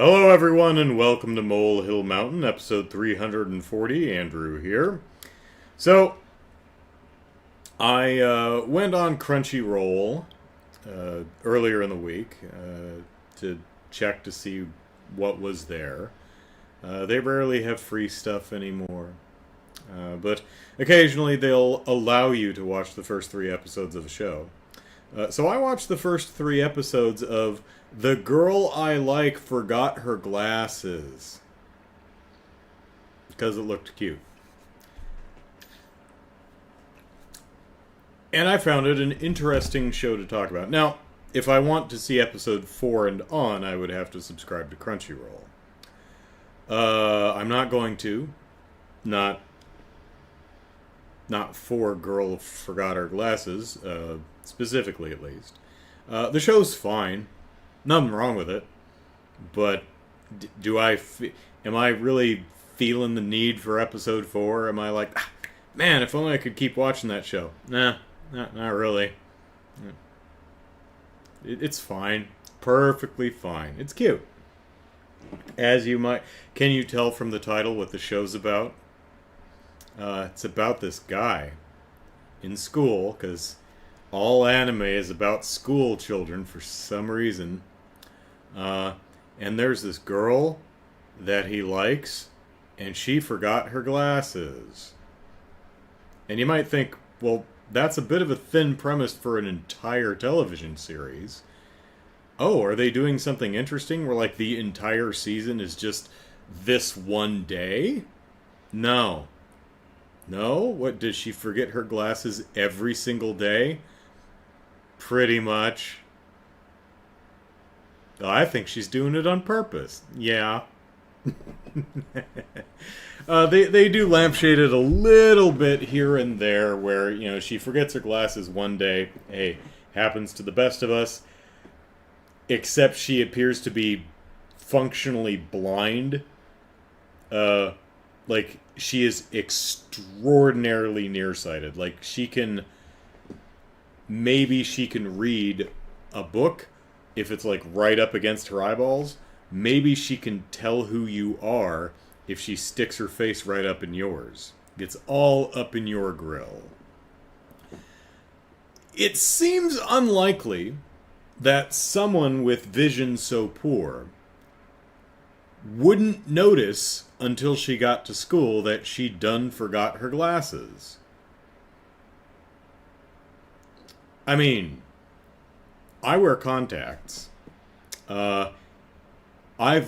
Hello, everyone, and welcome to Molehill Mountain, episode 340. Andrew here. So, I went on Crunchyroll earlier in the week to check to see what was there. They rarely have free stuff anymore, but occasionally they'll allow you to watch the first 3 episodes of a show. So I watched the first 3 episodes of The Girl I Like Forgot Her Glasses. Because it looked cute. And I found it an interesting show to talk about. Now, if I want to see episode 4 and on, I would have to subscribe to Crunchyroll. I'm not going to. Not for Girl Forgot Her Glasses, specifically at least. The show's fine. Nothing wrong with it. But am I really feeling the need for episode 4? Am I like, man, if only I could keep watching that show? Nah, not really. It's fine. Perfectly fine. It's cute. As you might... Can you tell from the title what the show's about? It's about this guy in school, because all anime is about school children for some reason. And there's this girl that he likes, and she forgot her glasses. And you might think, well, that's a bit of a thin premise for an entire television series. Oh, are they doing something interesting where, like, the entire season is just this one day? No. No? What, does she forget her glasses every single day? Pretty much. I think she's doing it on purpose. Yeah. They do lampshade it a little bit here and there where, you know, she forgets her glasses one day. Hey, happens to the best of us. Except she appears to be functionally blind. Like, she is extraordinarily nearsighted. Like, maybe she can read a book if it's, like, right up against her eyeballs. Maybe she can tell who you are if she sticks her face right up in yours. Gets all up in your grill. It seems unlikely that someone with vision so poor wouldn't notice until she got to school that she done forgot her glasses. I mean, I wear contacts. I've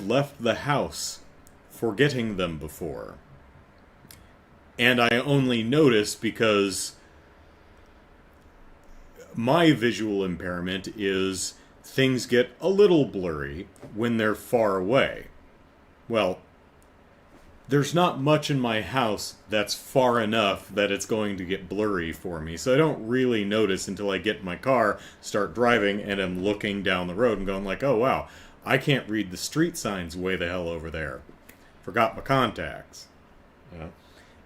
left the house forgetting them before. And I only notice because my visual impairment is things get a little blurry when they're far away. Well, there's not much in my house that's far enough that it's going to get blurry for me, so I don't really notice until I get in my car, start driving, and I'm looking down the road and going like, oh wow, I can't read the street signs way the hell over there. Forgot my contacts. Yeah.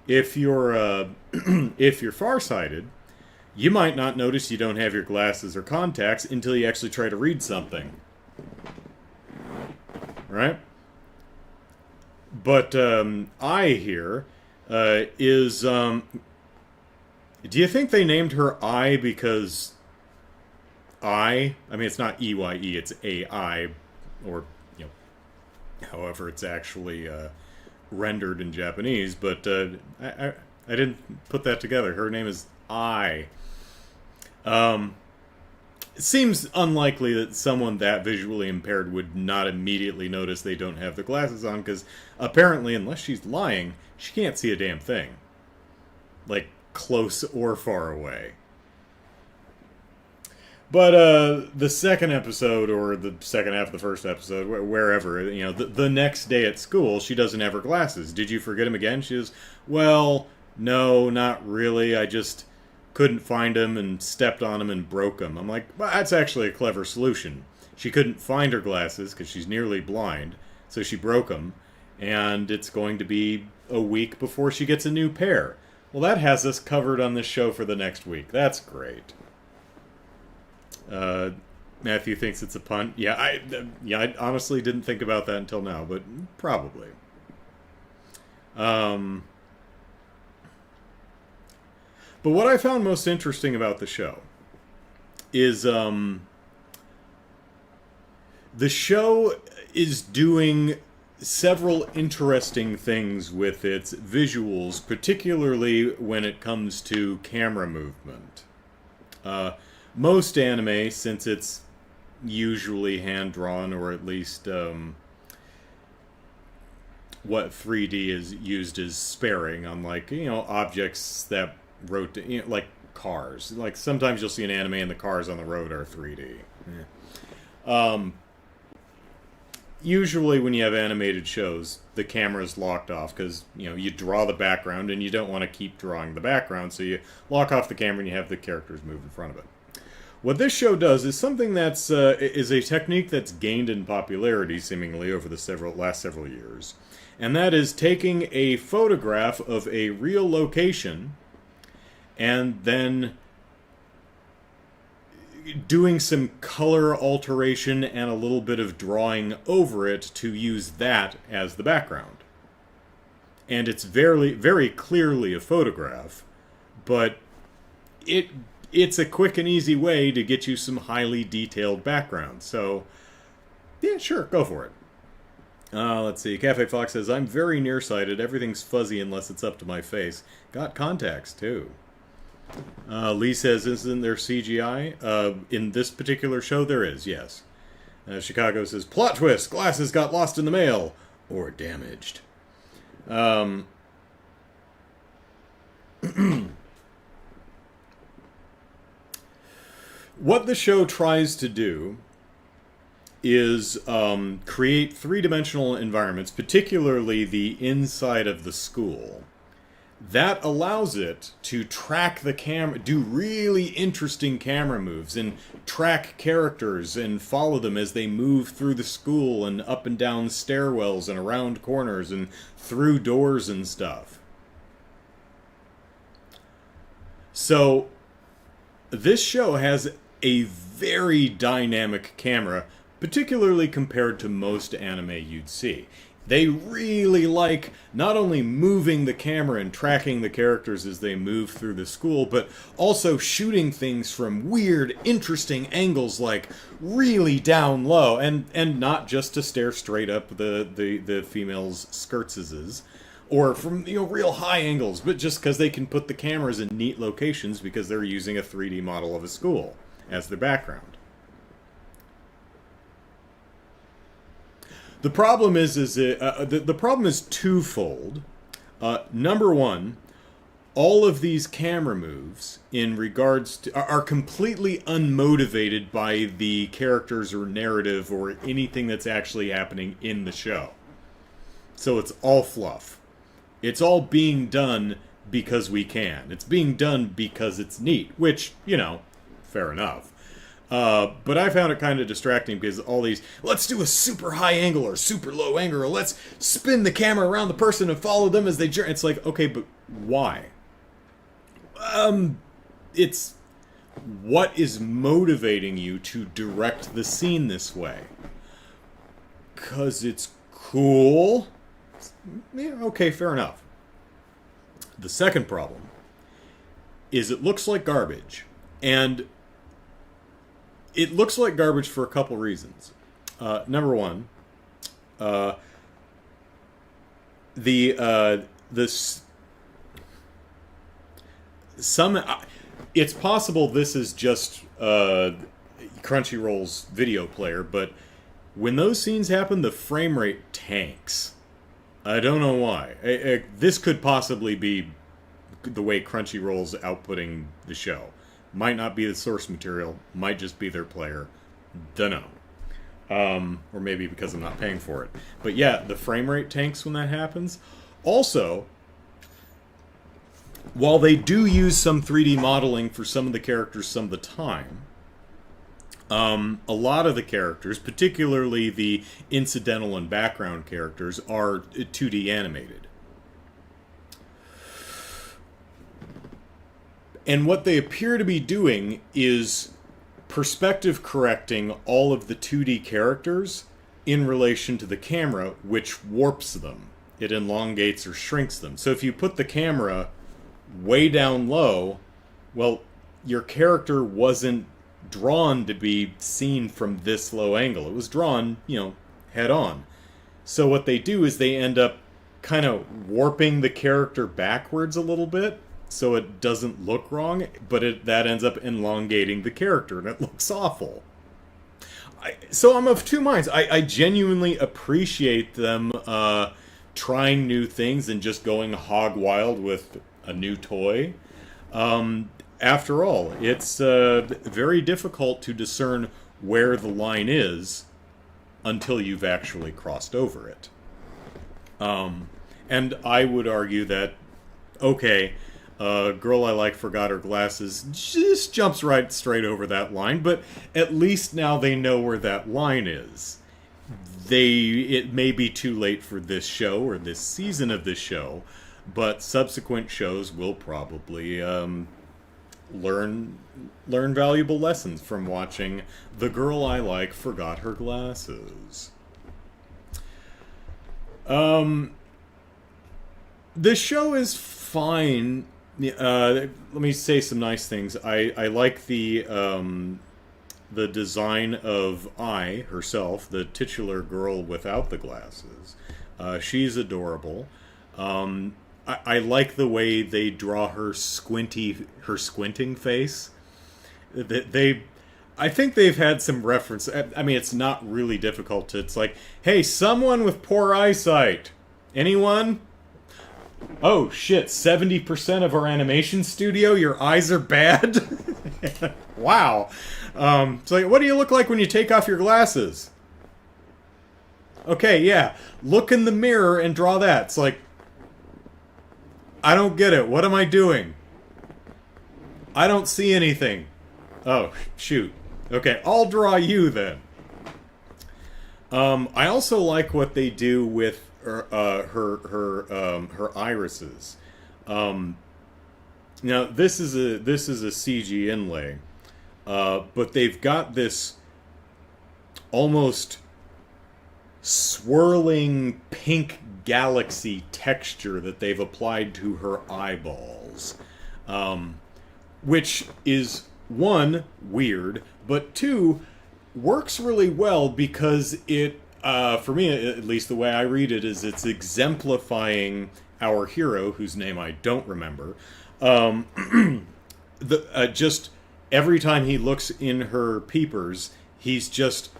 If you're farsighted, you might not notice you don't have your glasses or contacts until you actually try to read something. Right? But I here is... do you think they named her I because I mean, it's not EYE, it's AI, or, you know, however it's actually rendered in Japanese, but I didn't put that together. Her name is I. It seems unlikely that someone that visually impaired would not immediately notice they don't have the glasses on, because apparently, unless she's lying, she can't see a damn thing. Like, close or far away. But the second episode, or the second half of the first episode, wherever, you know, the next day at school, she doesn't have her glasses. Did you forget them again? She goes, well, no, not really. I just couldn't find them and stepped on them and broke them. I'm like, well, that's actually a clever solution. She couldn't find her glasses because she's nearly blind, so she broke them, and it's going to be a week before she gets a new pair. Well, that has us covered on this show for the next week. That's great. Matthew thinks it's a pun. I honestly didn't think about that until now, but probably. Um, but what I found most interesting about the show is the show is doing several interesting things with its visuals, particularly when it comes to camera movement. Most anime, since it's usually hand-drawn, or at least what 3D is used as sparing, unlike, objects that rotate, like cars. Like, sometimes you'll see an anime and the cars on the road are 3D. Yeah. Usually when you have animated shows, the camera's locked off because, you draw the background and you don't want to keep drawing the background, so you lock off the camera and you have the characters move in front of it. What this show does is something that's is a technique that's gained in popularity seemingly over the last several years, and that is taking a photograph of a real location and then doing some color alteration and a little bit of drawing over it to use that as the background. And it's very, very clearly a photograph, but it's a quick and easy way to get you some highly detailed background. So, yeah, sure, go for it. Let's see. Cafe Fox says, I'm very nearsighted. Everything's fuzzy unless it's up to my face. Got contacts, too. Lee says, isn't there CGI? In this particular show, there is, yes. Chicago says, plot twist, glasses got lost in the mail. Or damaged. What the show tries to do is create three-dimensional environments, particularly the inside of the school. That allows it to track the camera, do really interesting camera moves, and track characters and follow them as they move through the school and up and down stairwells and around corners and through doors and stuff. So, this show has a very dynamic camera, particularly compared to most anime you'd see. They really like not only moving the camera and tracking the characters as they move through the school, but also shooting things from weird, interesting angles, like really down low, and not just to stare straight up the female's skirtses, or from real high angles, but just because they can put the cameras in neat locations because they're using a 3D model of a school as their background. The problem is the problem is twofold. Number one, all of these camera moves in regards to are completely unmotivated by the characters or narrative or anything that's actually happening in the show. So it's all fluff. It's all being done because we can. It's being done because it's neat, which, fair enough. But I found it kind of distracting because all these, let's do a super high angle or super low angle, or let's spin the camera around the person and follow them as they journey. It's like, okay, but why? It's what is motivating you to direct the scene this way? 'Cause it's cool? Yeah, okay, fair enough. The second problem is it looks like garbage. And it looks like garbage for a couple reasons. Number one, it's possible this is just Crunchyroll's video player, but when those scenes happen, the frame rate tanks. I don't know why. This could possibly be the way Crunchyroll's outputting the show. Might not be the source material, might just be their player. Dunno. Or maybe because I'm not paying for it. But yeah, the frame rate tanks when that happens. Also, while they do use some 3D modeling for some of the characters some of the time, a lot of the characters, particularly the incidental and background characters, are 2D animated. And what they appear to be doing is perspective correcting all of the 2D characters in relation to the camera, which warps them. It elongates or shrinks them. So if you put the camera way down low, well, your character wasn't drawn to be seen from this low angle. It was drawn, head on. So what they do is they end up kind of warping the character backwards a little bit so it doesn't look wrong, but that ends up elongating the character, and it looks awful. So I'm of two minds. I genuinely appreciate them trying new things and just going hog wild with a new toy. After all, it's very difficult to discern where the line is until you've actually crossed over it. And I would argue that, okay, Girl I Like Forgot Her Glasses just jumps right straight over that line, but at least now they know where that line is. It may be too late for this show or this season of this show, but subsequent shows will probably learn valuable lessons from watching The Girl I Like Forgot Her Glasses. The show is fine. Let me say some nice things. I like the design of Ai herself, the titular girl without the glasses. She's adorable. I like the way they draw her squinting face. I think they've had some reference. I mean, it's not really difficult to. It's like, hey, someone with poor eyesight. Anyone? Oh shit! 70% of our animation studio, your eyes are bad. Wow. It's like, what do you look like when you take off your glasses? Okay, yeah. Look in the mirror and draw that. It's like, I don't get it. What am I doing? I don't see anything. Oh, shoot. Okay, I'll draw you then. I also like what they do with her irises. Now this is a CG inlay, but they've got this almost swirling pink galaxy texture that they've applied to her eyeballs, which is, one, weird, but two, works really well because it, for me at least, the way I read it is it's exemplifying our hero, whose name I don't remember. Just every time he looks in her peepers, he's just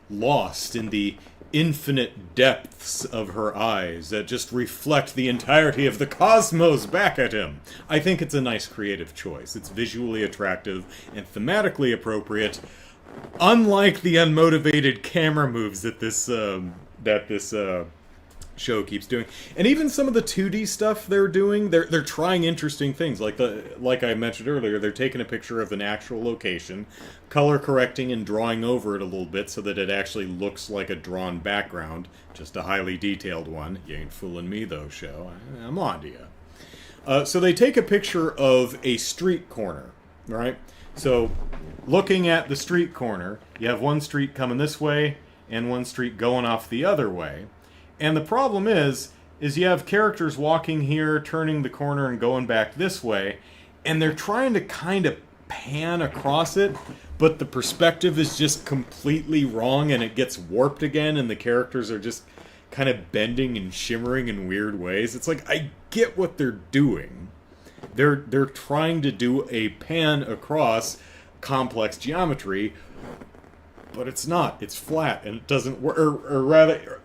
lost in the infinite depths of her eyes that just reflect the entirety of the cosmos back at him. I think it's a nice creative choice. It's visually attractive and thematically appropriate, unlike the unmotivated camera moves that this show keeps doing. And even some of the 2D stuff they're doing, they're trying interesting things. Like I mentioned earlier, they're taking a picture of an actual location, color correcting and drawing over it a little bit so that it actually looks like a drawn background, just a highly detailed one. You ain't fooling me though, show. I'm on to you. So they take a picture of a street corner, right? So looking at the street corner, you have one street coming this way and one street going off the other way. And the problem is you have characters walking here, turning the corner and going back this way, and they're trying to kind of pan across it, but the perspective is just completely wrong and it gets warped again and the characters are just kind of bending and shimmering in weird ways. It's like, I get what they're doing. They're trying to do a pan across complex geometry, but it's not. It's flat and it doesn't work, or rather,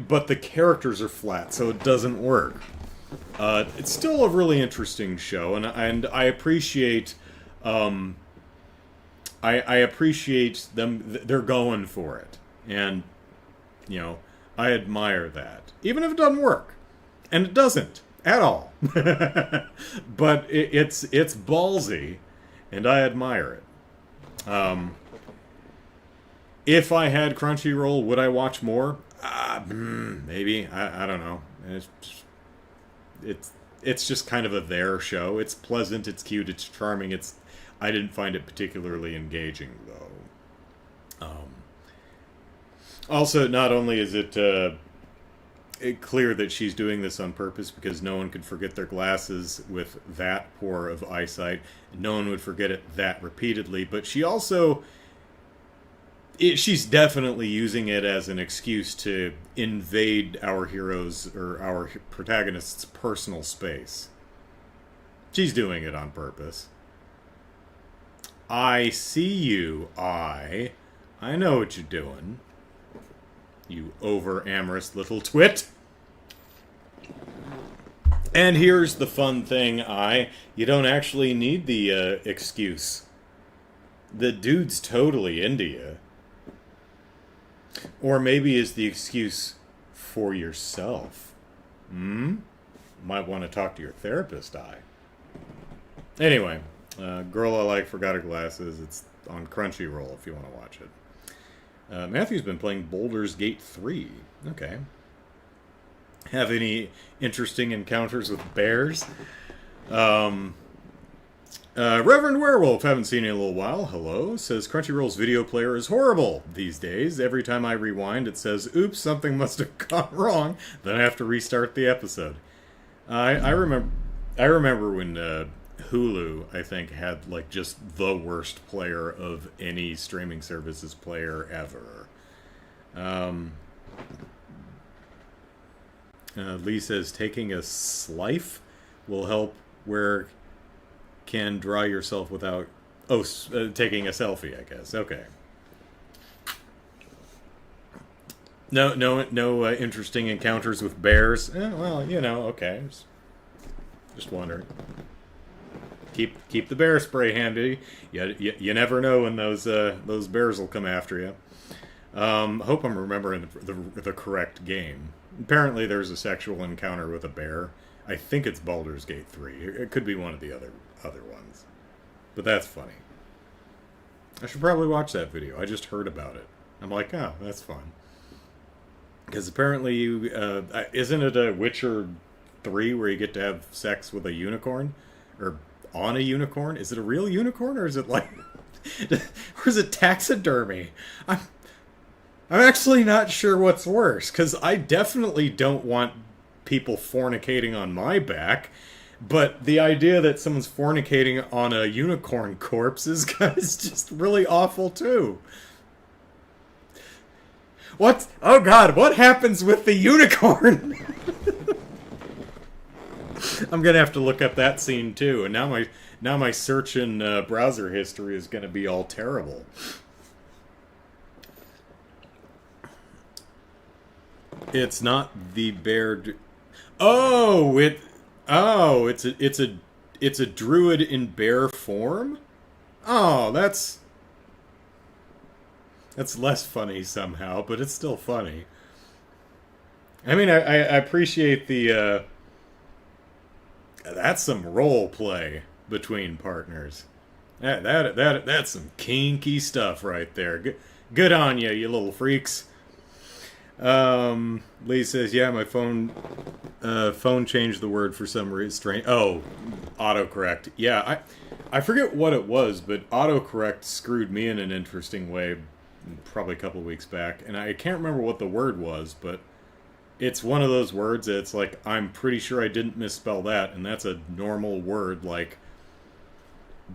but the characters are flat, so it doesn't work. It's still a really interesting show, and I appreciate, I appreciate them. They're going for it, and I admire that, even if it doesn't work, and it doesn't at all. But it's ballsy, and I admire it. If I had Crunchyroll, would I watch more? Maybe. I don't know. It's just kind of a there show. It's pleasant, it's cute, it's charming. I didn't find it particularly engaging, though. Also, not only is it clear that she's doing this on purpose because no one could forget their glasses with that poor of eyesight. No one would forget it that repeatedly, but she also... she's definitely using it as an excuse to invade our heroes or our protagonist's personal space. She's doing it on purpose. I see you, I know what you're doing. You over-amorous little twit. And here's the fun thing, you don't actually need the excuse. The dude's totally into you. Or maybe is the excuse for yourself. Might want to talk to your therapist, Anyway, Girl I Like Forgot Her Glasses. It's on Crunchyroll if you want to watch it. Matthew's been playing Baldur's Gate 3. Okay. Have any interesting encounters with bears? Reverend Werewolf, haven't seen you in a little while. Hello. Says Crunchyroll's video player is horrible these days. Every time I rewind, it says, oops, something must have gone wrong. Then I have to restart the episode. I remember when Hulu, I think, had like just the worst player of any streaming services player ever. Lee says taking a slife will help where can dry yourself without taking a selfie, I guess. Okay. No interesting encounters with bears. Well, okay. Just wondering. Keep the bear spray handy. You never know when those bears will come after you. Hope I'm remembering the correct game. Apparently, there's a sexual encounter with a bear. I think it's Baldur's Gate 3. It could be one of the other ones, but that's funny. I should probably watch that video. I just heard about it. I'm like, oh, that's fun. Because apparently isn't it a Witcher 3 where you get to have sex with a unicorn? Or on a unicorn? Is it a real unicorn, or is it like... or is it taxidermy? I'm actually not sure what's worse, because I definitely don't want people fornicating on my back, but the idea that someone's fornicating on a unicorn corpse is just really awful, too. What? Oh god, what happens with the unicorn? I'm gonna have to look up that scene too, and now my search in browser history is gonna be all terrible. It's not the bear. It's a druid in bear form. Oh, that's less funny somehow, but it's still funny. I mean, I appreciate the. That's some role play between partners. That's some kinky stuff right there. Good on you, you little freaks. Lee says, yeah, my phone changed the word for some restraint. Oh, autocorrect. Yeah, I forget what it was, but autocorrect screwed me in an interesting way probably a couple of weeks back, and I can't remember what the word was, but it's one of those words that it's like, I'm pretty sure I didn't misspell that, and that's a normal word like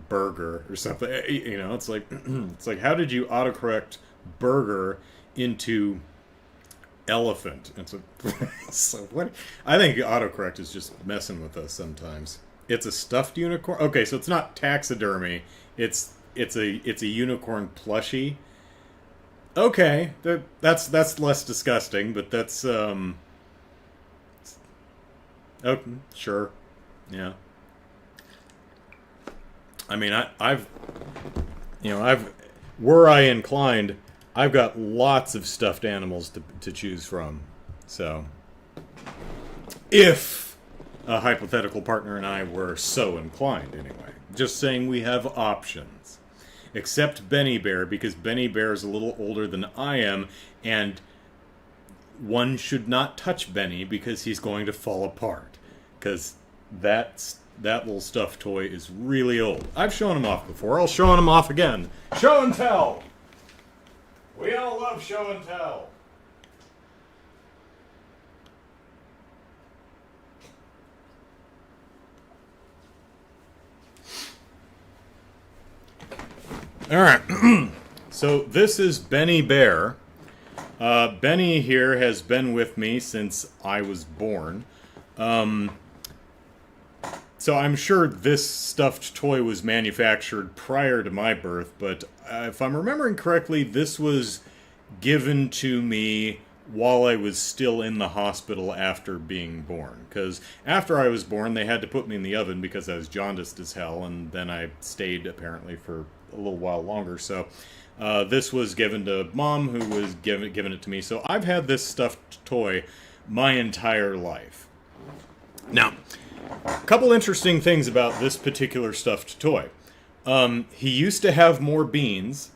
burger or something. It's like it's like, how did you autocorrect burger into elephant? And so what? I think autocorrect is just messing with us sometimes. It's a stuffed unicorn. Okay, so it's not taxidermy. It's a unicorn plushie. Okay, that's less disgusting, but that's oh, sure, yeah. I mean, were I inclined, I've got lots of stuffed animals to choose from. So, if a hypothetical partner and I were so inclined, anyway. Just saying we have options. Except Benny Bear, because Benny Bear is a little older than I am, and one should not touch Benny because he's going to fall apart. Because that's that little stuffed toy is really old. I've shown him off before. I'll show him off again. Show and tell! We all love show and tell. Alright, so this is Benny Bear. Benny here has been with me since I was born. So I'm sure this stuffed toy was manufactured prior to my birth, but if I'm remembering correctly, this was given to me while I was still in the hospital after being born. Because after I was born, they had to put me in the oven because I was jaundiced as hell, and then I stayed apparently for a little while longer. So this was given to Mom, who was giving it to me. So I've had this stuffed toy my entire life. Now, a couple interesting things about this particular stuffed toy. He used to have more beans.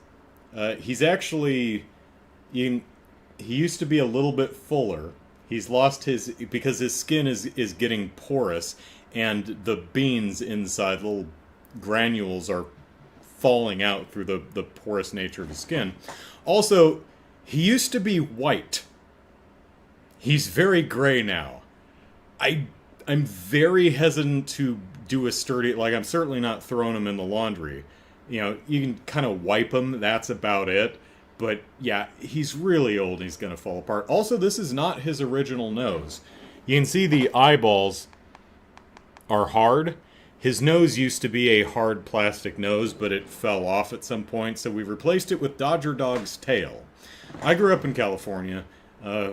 He's actually... he used to be a little bit fuller. He's lost his... because his skin is getting porous, and the beans inside, little granules, are falling out through the porous nature of his skin. Also, he used to be white. He's very gray now. I'm very hesitant to do a sturdy... like, I'm certainly not throwing him in the laundry. You know, you can kind of wipe him, that's about it. But, yeah, he's really old and he's going to fall apart. Also, this is not his original nose. You can see the eyeballs are hard. His nose used to be a hard plastic nose, but it fell off at some point, so we replaced it with Dodger Dog's tail. I grew up in California.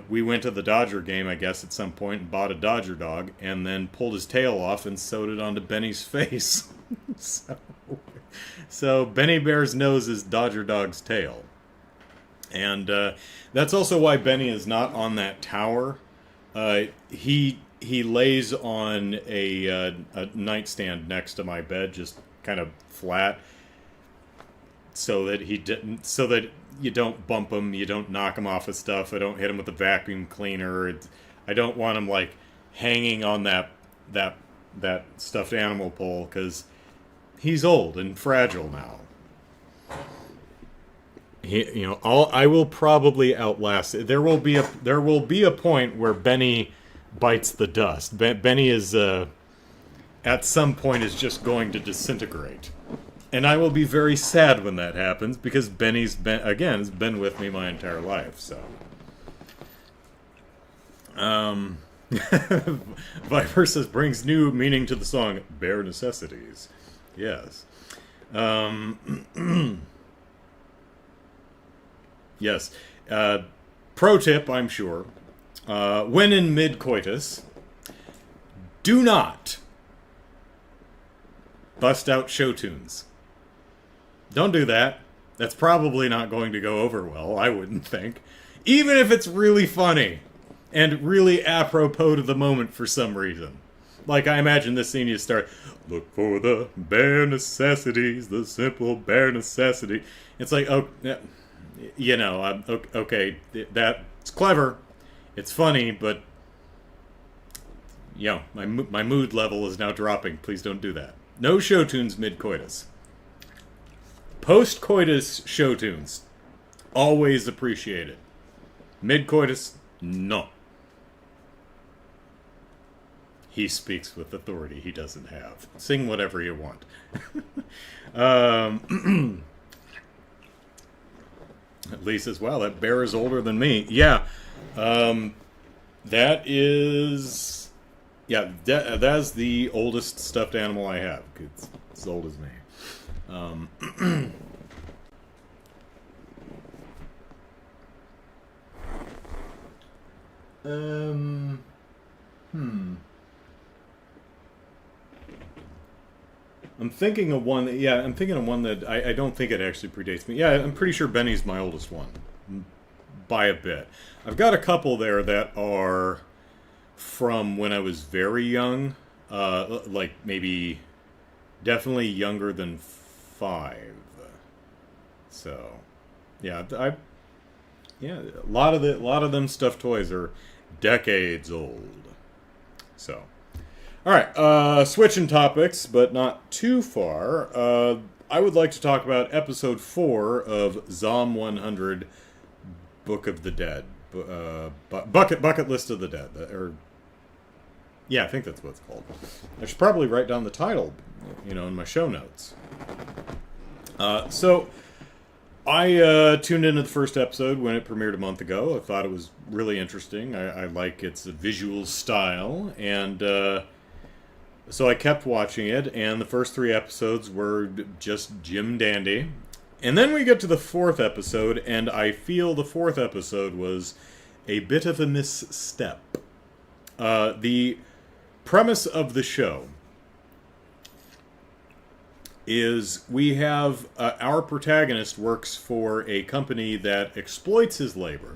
We went to the Dodger game, I guess, at some point and bought a Dodger Dog, and then pulled his tail off and sewed it onto Benny's face. So Benny Bear's nose is Dodger Dog's tail. And that's also why Benny is not on that tower. He lays on a nightstand next to my bed, just kind of flat, so that you don't bump him, you don't knock him off of stuff. I don't hit him with a vacuum cleaner. I don't want him like hanging on that stuffed animal pole, because he's old and fragile now. I will probably outlast it. There will be a point where Benny bites the dust. Benny is at some point is just going to disintegrate, and I will be very sad when that happens, because Benny's been with me my entire life. So, Viper says brings new meaning to the song "Bare Necessities." Yes. Yes. Pro tip, I'm sure. When in mid-coitus, do not bust out show tunes. Don't do that. That's probably not going to go over well, I wouldn't think. Even if it's really funny and really apropos to the moment for some reason. Like, I imagine this scene, you start, look for the bare necessities, the simple bare necessity. It's like, oh, you know, okay, that's clever, it's funny, but, you know, my mood level is now dropping. Please don't do that. No show tunes mid-coitus. Post-coitus show tunes, always appreciated. Mid-coitus, no. He speaks with authority he doesn't have. Sing whatever you want. Lee says, wow, that bear is older than me. Yeah. That is... yeah, that's the oldest stuffed animal I have. It's as old as me. I'm thinking of one that I don't think it actually predates me. Yeah, I'm pretty sure Benny's my oldest one. By a bit. I've got a couple there that are from when I was very young. Like maybe definitely younger than 5. So yeah, a lot of them stuffed toys are decades old. So All right, switching topics, but not too far. I would like to talk about episode 4 of Zom 100, Book of the Dead, bucket list of the dead, or yeah, I think that's what it's called. I should probably write down the title, in my show notes. So I tuned into the first episode when it premiered a month ago. I thought it was really interesting. I like its visual style, and so I kept watching it, and the first 3 episodes were just Jim Dandy. And then we get to the 4th episode, and I feel the 4th episode was a bit of a misstep. The premise of the show is we have our protagonist works for a company that exploits his labor.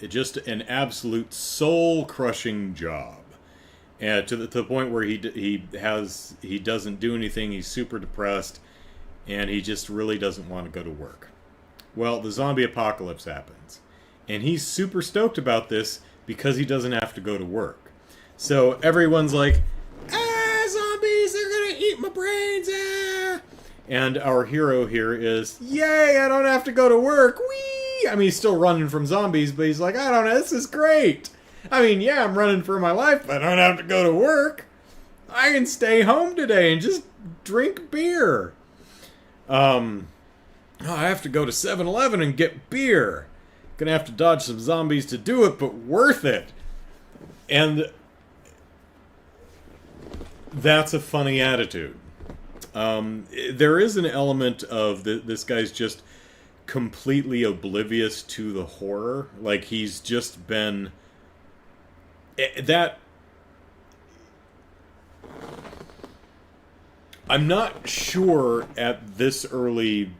Just an absolute soul-crushing job. To the point where he doesn't do anything, he's super depressed, and he just really doesn't want to go to work. Well, the zombie apocalypse happens, and he's super stoked about this because he doesn't have to go to work. So everyone's like, zombies, they're gonna eat my brains, And our hero here is, yay, I don't have to go to work, whee! I mean, he's still running from zombies, but he's like, I don't know, this is great. I mean, yeah, I'm running for my life, but I don't have to go to work. I can stay home today and just drink beer. I have to go to 7-Eleven and get beer. Gonna have to dodge some zombies to do it, but worth it. And that's a funny attitude. There is an element of this guy's just completely oblivious to the horror. Like, he's just been... I'm not sure at this early...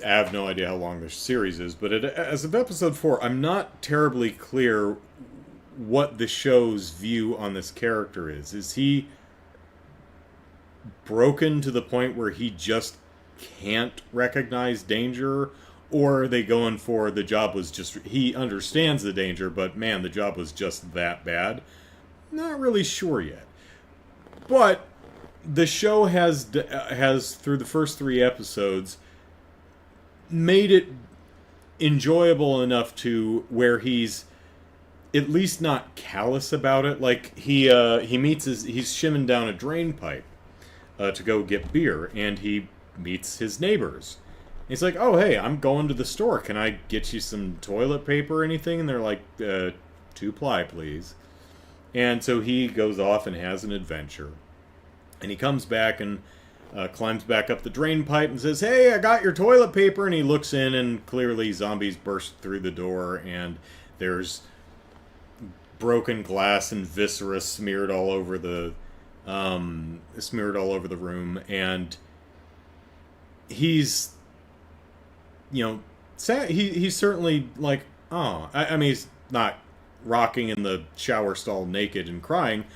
I have no idea how long this series is, but as of episode 4, I'm not terribly clear what the show's view on this character is. Is he broken to the point where he just can't recognize danger? Or are they going for the job was just... He understands the danger, but man, the job was just that bad? Not really sure yet. But the show has through the first 3 episodes, made it enjoyable enough to where he's at least not callous about it. Like, he's shimming down a drain pipe to go get beer, and he meets his neighbors. He's like, oh, hey, I'm going to the store. Can I get you some toilet paper or anything? And they're like, 2-ply, please. And so he goes off and has an adventure. And he comes back and climbs back up the drain pipe and says, hey, I got your toilet paper. And he looks in, and clearly zombies burst through the door, and there's broken glass and viscera smeared all over the room. And he's... he's certainly like, oh, I mean, he's not rocking in the shower stall naked and crying,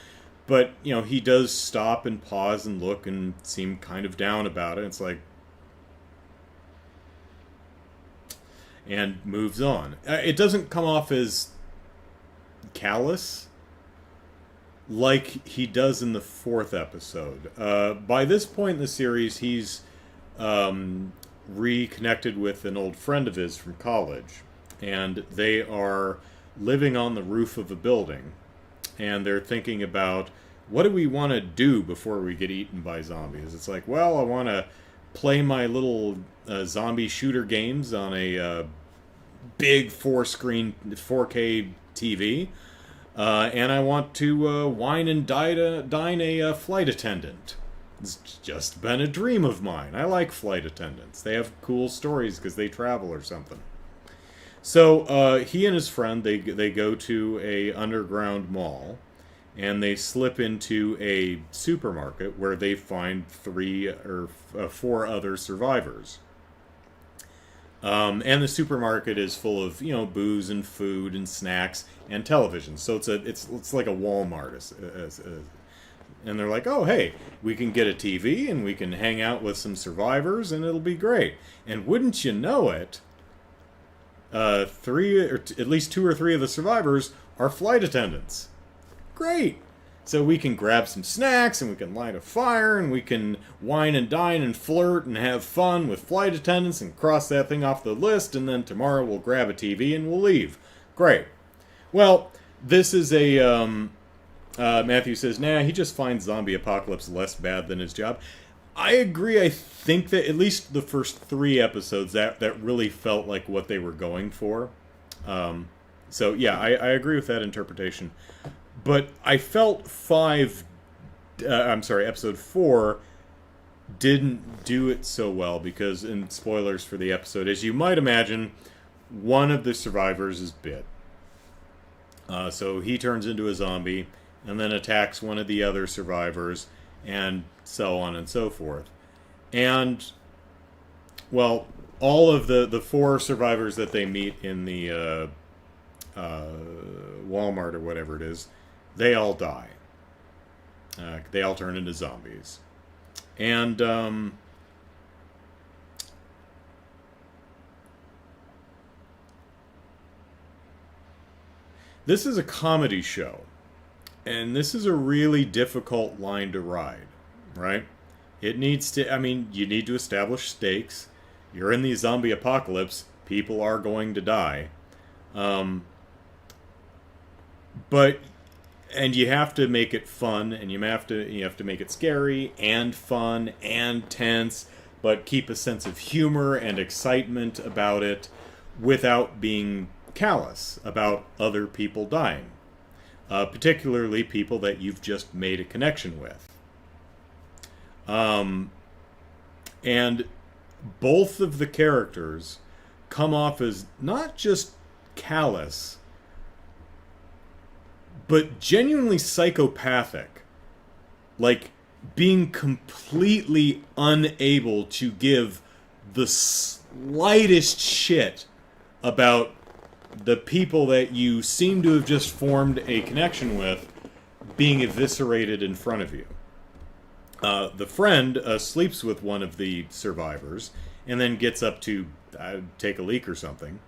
but, he does stop and pause and look and seem kind of down about it. It's like, and moves on. It doesn't come off as callous like he does in the 4th episode. By this point in the series, he's reconnected with an old friend of his from college, and they are living on the roof of a building, and they're thinking about, what do we want to do before we get eaten by zombies? It's like, well, I want to play my little zombie shooter games on a big 4-screen 4K TV, and I want to wine and dine a flight attendant. It's just been a dream of mine. I like flight attendants. They have cool stories because they travel or something. So he and his friend, they go to a underground mall, and they slip into a supermarket where they find 3 or 4 other survivors. And the supermarket is full of, booze and food and snacks and television. So it's like a Walmart. And they're like, oh, hey, we can get a TV and we can hang out with some survivors and it'll be great. And wouldn't you know it, 3 or at least 2 or 3 of the survivors are flight attendants. Great. So we can grab some snacks, and we can light a fire, and we can wine and dine and flirt and have fun with flight attendants and cross that thing off the list, and then tomorrow we'll grab a TV and we'll leave. Great. Well, this is a... Matthew says, nah, he just finds zombie apocalypse less bad than his job. I agree. I think that at least the first 3 episodes, that really felt like what they were going for. So, yeah, I agree with that interpretation. But I felt episode 4 didn't do it so well because, in spoilers for the episode, as you might imagine, one of the survivors is bit. So he turns into a zombie and then attacks one of the other survivors and so on and so forth. And, well, all of the 4 survivors that they meet in the Walmart or whatever it is, they all die. They all turn into zombies. And this is a comedy show. And this is a really difficult line to ride, right? It needs to, you need to establish stakes. You're in the zombie apocalypse. People are going to die. And you have to make it fun, and you have to make it scary and fun and tense, but keep a sense of humor and excitement about it without being callous about other people dying. Particularly people that you've just made a connection with. And both of the characters come off as not just callous, but genuinely psychopathic. Like, being completely unable to give the slightest shit about the people that you seem to have just formed a connection with being eviscerated in front of you. The friend sleeps with one of the survivors and then gets up to take a leak or something.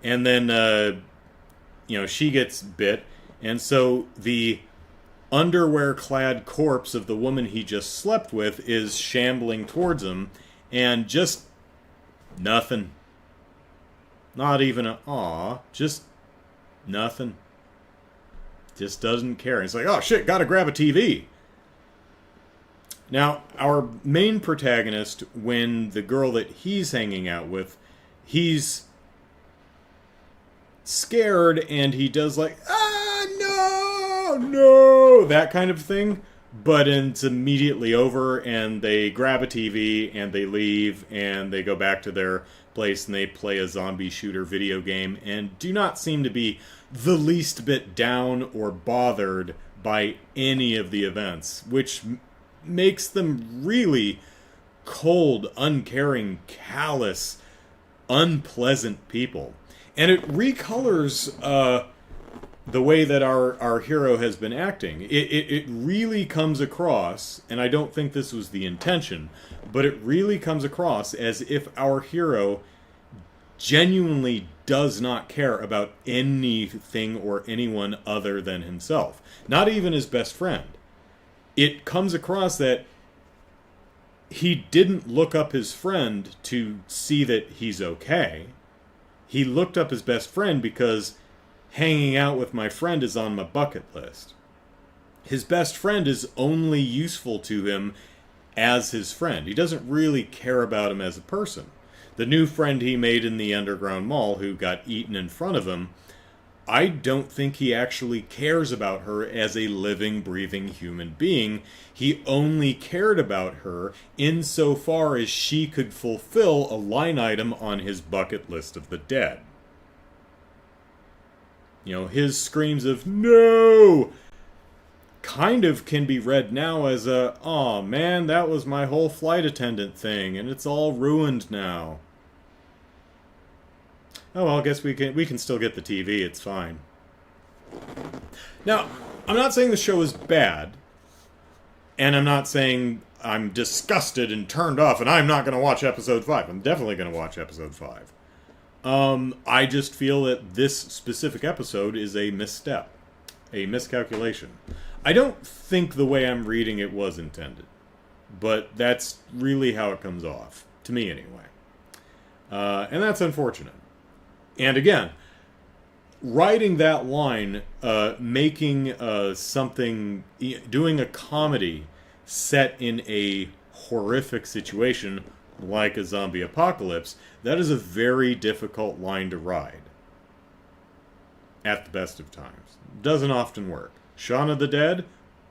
And then, she gets bit. And so the underwear-clad corpse of the woman he just slept with is shambling towards him. And just nothing. Not even a aw, just nothing. Just doesn't care. It's like, oh shit, gotta grab a TV. Now, our main protagonist, when the girl that he's hanging out with, he's scared and he does like, no, that kind of thing. But it's immediately over and they grab a TV and they leave and they go back to their place and they play a zombie shooter video game and do not seem to be the least bit down or bothered by any of the events, which makes them really cold, uncaring, callous, unpleasant people. And it recolors the way that our hero has been acting. It really comes across, and I don't think this was the intention, but it really comes across as if our hero genuinely does not care about anything or anyone other than himself. Not even his best friend. It comes across that he didn't look up his friend to see that he's okay. He looked up his best friend because hanging out with my friend is on my bucket list. His best friend is only useful to him as his friend. He doesn't really care about him as a person. The new friend he made in the underground mall who got eaten in front of him, I don't think he actually cares about her as a living, breathing human being. He only cared about her insofar as she could fulfill a line item on his bucket list of the dead. His screams of, no! Kind of can be read now as a, aw man, that was my whole flight attendant thing, and it's all ruined now. Oh well, I guess we can still get the TV, it's fine. Now, I'm not saying the show is bad, and I'm not saying I'm disgusted and turned off, and I'm not going to watch episode 5. I'm definitely going to watch episode 5. I just feel that this specific episode is a misstep. A miscalculation. I don't think the way I'm reading it was intended, but that's really how it comes off to me anyway, and that's unfortunate. And again, writing that line, making something, doing a comedy set in a horrific situation like a zombie apocalypse, that is a very difficult line to ride at the best of times. Doesn't often work. Shaun of the Dead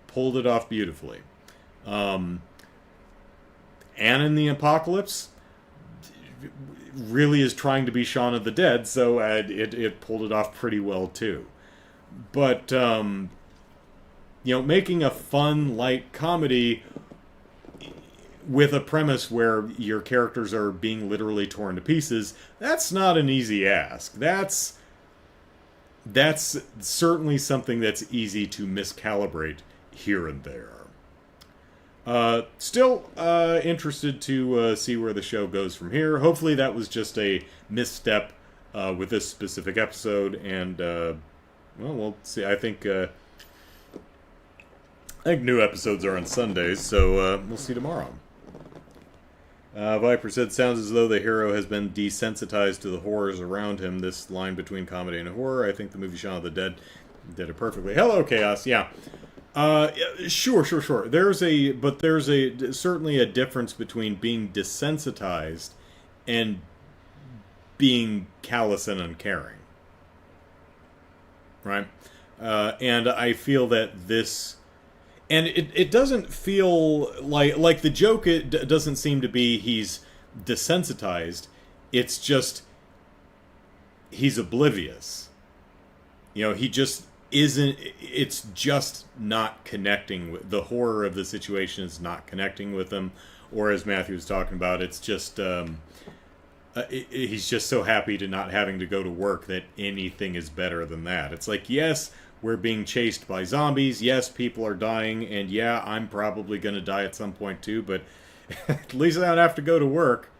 pulled it off beautifully. Anne in the Apocalypse really is trying to be Shaun of the Dead, so it pulled it off pretty well too. But making a fun, light comedy with a premise where your characters are being literally torn to pieces, that's not an easy ask. That's certainly something that's easy to miscalibrate here and there. Still interested to see where the show goes from here. Hopefully that was just a misstep with this specific episode, and we'll see. I think new episodes are on Sundays, so we'll see tomorrow. Viper said, sounds as though the hero has been desensitized to the horrors around him. This line between comedy and horror, I think the movie Shaun of the Dead did it perfectly. Hello, Chaos. Yeah. Sure. There's certainly a difference between being desensitized and being callous and uncaring. Right? And I feel that this... And it doesn't feel like the joke, it doesn't seem to be he's desensitized. It's just he's oblivious. He just isn't, it's just not connecting with, the horror of the situation is not connecting with him. Or as Matthew was talking about, it's just, he's just so happy to not having to go to work that anything is better than that. It's like, yes, we're being chased by zombies. Yes, people are dying. And yeah, I'm probably going to die at some point too. But at least I don't have to go to work.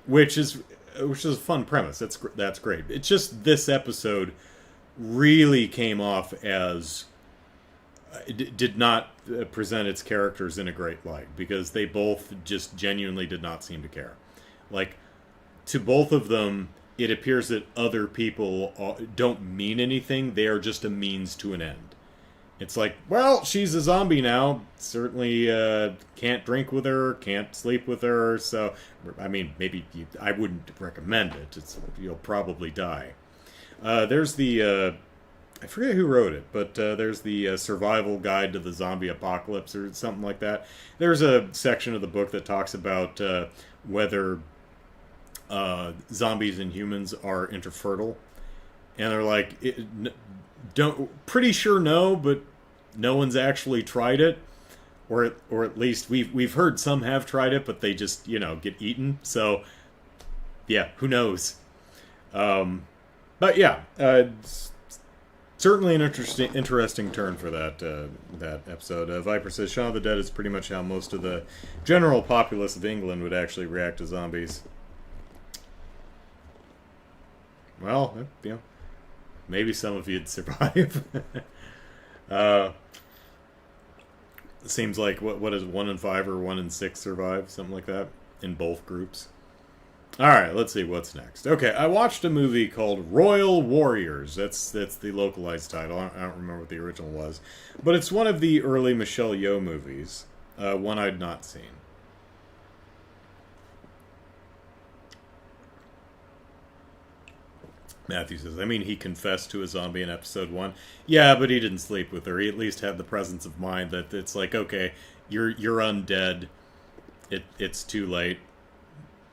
Which is a fun premise. That's great. It's just this episode really came off as... did not present its characters in a great light. Because they both just genuinely did not seem to care. Like, to both of them... it appears that other people don't mean anything. They are just a means to an end. It's like, well, she's a zombie now. Certainly can't drink with her, can't sleep with her. So, I mean, maybe I wouldn't recommend it. You'll probably die. There's the... I forget who wrote it, but there's the survival guide to the zombie apocalypse or something like that. There's a section of the book that talks about whether... zombies and humans are interfertile, and they're like, pretty sure no, but no one's actually tried it, or at least we've heard some have tried it, but they just get eaten. So yeah, who knows? But yeah, certainly an interesting turn for that episode. Viper says Shaun of the Dead is pretty much how most of the general populace of England would actually react to zombies. Well, maybe some of you'd survive. Seems like, what is 1 in 5 or 1 in 6 survive? Something like that in both groups. Alright, let's see what's next. Okay, I watched a movie called Royal Warriors. That's the localized title. I don't remember what the original was. But it's one of the early Michelle Yeoh movies. One I'd not seen. Matthew says, I mean, he confessed to a zombie in episode 1. Yeah, but he didn't sleep with her. He at least had the presence of mind that it's like, okay, you're undead. It's too late.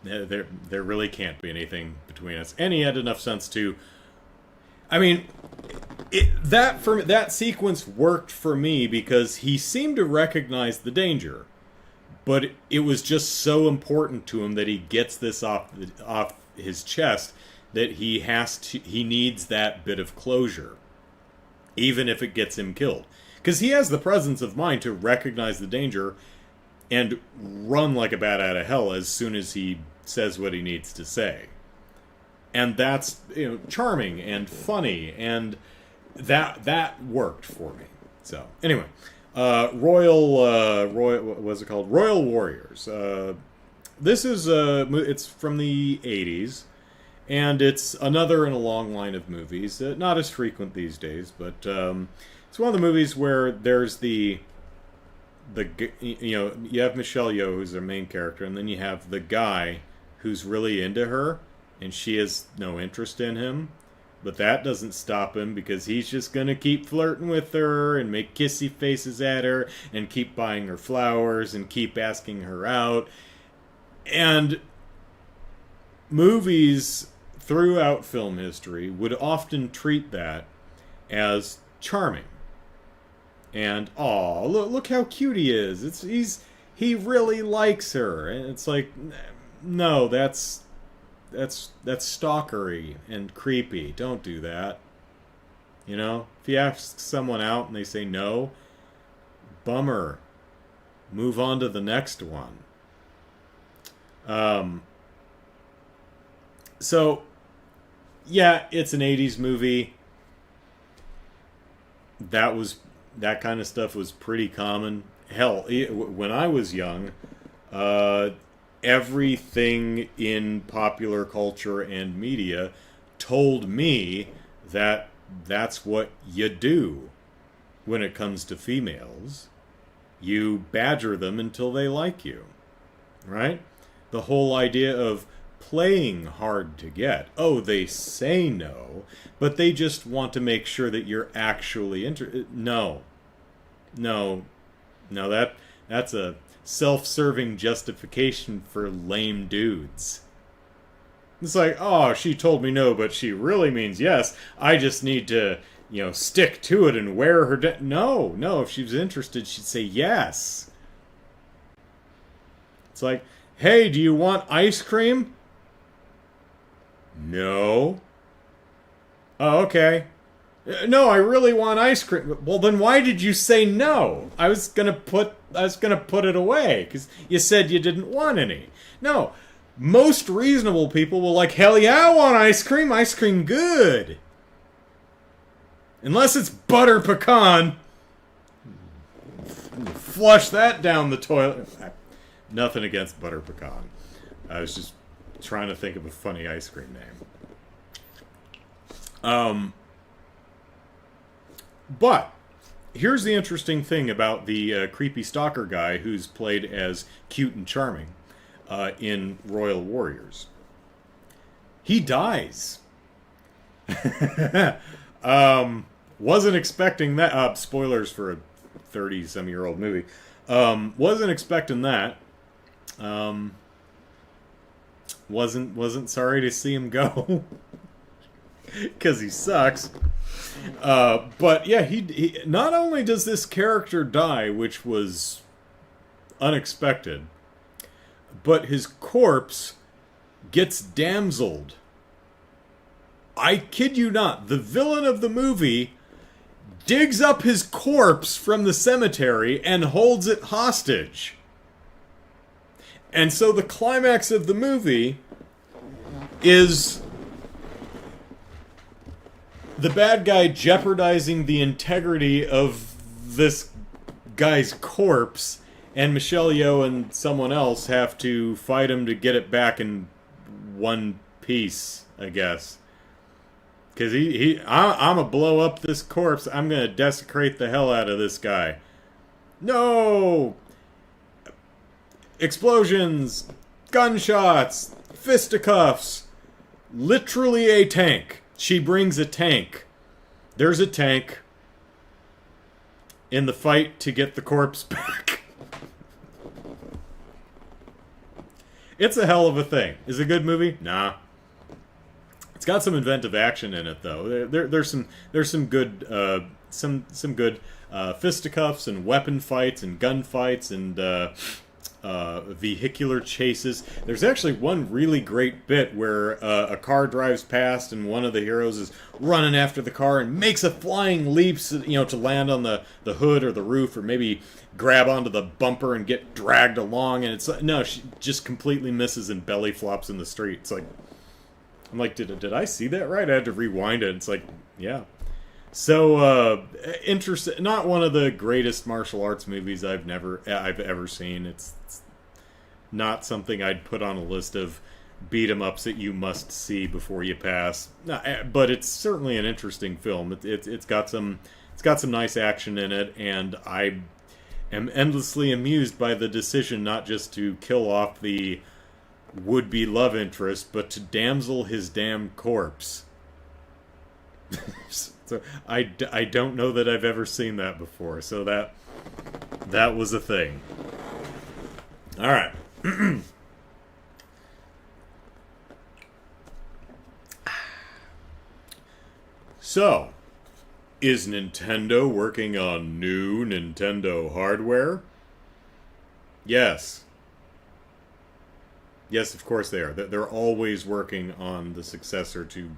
There really can't be anything between us. And he had enough sense to... I mean, that sequence worked for me because he seemed to recognize the danger. But it was just so important to him that he gets this off his chest that he needs that bit of closure, even if it gets him killed. Because he has the presence of mind to recognize the danger and run like a bat out of hell as soon as he says what he needs to say. And that's charming and funny, and that worked for me. So anyway, Royal, what was it called? Royal Warriors. This is it's from the 80s, and it's another in a long line of movies. Not as frequent these days, but it's one of the movies where there's the you have Michelle Yeoh, who's their main character, and then you have the guy who's really into her, and she has no interest in him. But that doesn't stop him, because he's just going to keep flirting with her and make kissy faces at her and keep buying her flowers and keep asking her out. And movies throughout film history would often treat that as charming. And, aw, look how cute he is. He really likes her. And it's like, no, that's stalkery and creepy. Don't do that. You know? If you ask someone out and they say no, bummer. Move on to the next one. So, yeah, it's an 80s movie. That kind of stuff was pretty common. Hell, when I was young, everything in popular culture and media told me that that's what you do when it comes to females. You badger them until they like you, right? The whole idea of playing hard to get. Oh, they say no, but they just want to make sure that you're actually interested. No, that's a self-serving justification for lame dudes. It's like, oh, she told me no, but she really means yes. I just need to, stick to it and wear her No, if she was interested, she'd say yes. It's like, hey, do you want ice cream? No. Oh, okay. No, I really want ice cream. Well, then why did you say no? I was gonna put it away because you said you didn't want any. No, most reasonable people will like, hell yeah, I want ice cream. Ice cream good. Unless it's butter pecan. Flush that down the toilet. Nothing against butter pecan. I was just trying to think of a funny ice cream name. But here's the interesting thing about the creepy stalker guy who's played as cute and charming in Royal Warriors. He dies. Wasn't expecting that. Spoilers for a 30-some-year-old movie. Wasn't expecting that. Wasn't sorry to see him go. Because he sucks. But yeah, he not only does this character die, which was unexpected, but his corpse gets damseled. I kid you not. The villain of the movie digs up his corpse from the cemetery and holds it hostage. And so the climax of the movie is the bad guy jeopardizing the integrity of this guy's corpse, and Michelle Yeoh and someone else have to fight him to get it back in one piece, I guess. Because I'm gonna blow up this corpse. I'm gonna desecrate the hell out of this guy. No! Explosions, gunshots, fisticuffs, literally a tank. She brings a tank. There's a tank in the fight to get the corpse back. It's a hell of a thing. Is it a good movie? Nah. It's got some inventive action in it, though. There's some good good fisticuffs and weapon fights and gun fights and vehicular chases. There's actually one really great bit where a car drives past and one of the heroes is running after the car and makes a flying leap, to land on the hood or the roof, or maybe grab onto the bumper and get dragged along. And it's no, she just completely misses and belly flops in the street. It's like, I'm like, did I see that right? I had to rewind it. It's like, yeah. So, interesting. Not one of the greatest martial arts movies I've ever seen. It's not something I'd put on a list of beat 'em ups that you must see before you pass. But it's certainly an interesting film. It's got some nice action in it, and I am endlessly amused by the decision not just to kill off the would-be love interest, but to damsel his damn corpse. So I don't know that I've ever seen that before. So that was a thing. All right. So, is Nintendo working on new Nintendo hardware? Yes. Yes, of course they are. They're always working on the successor to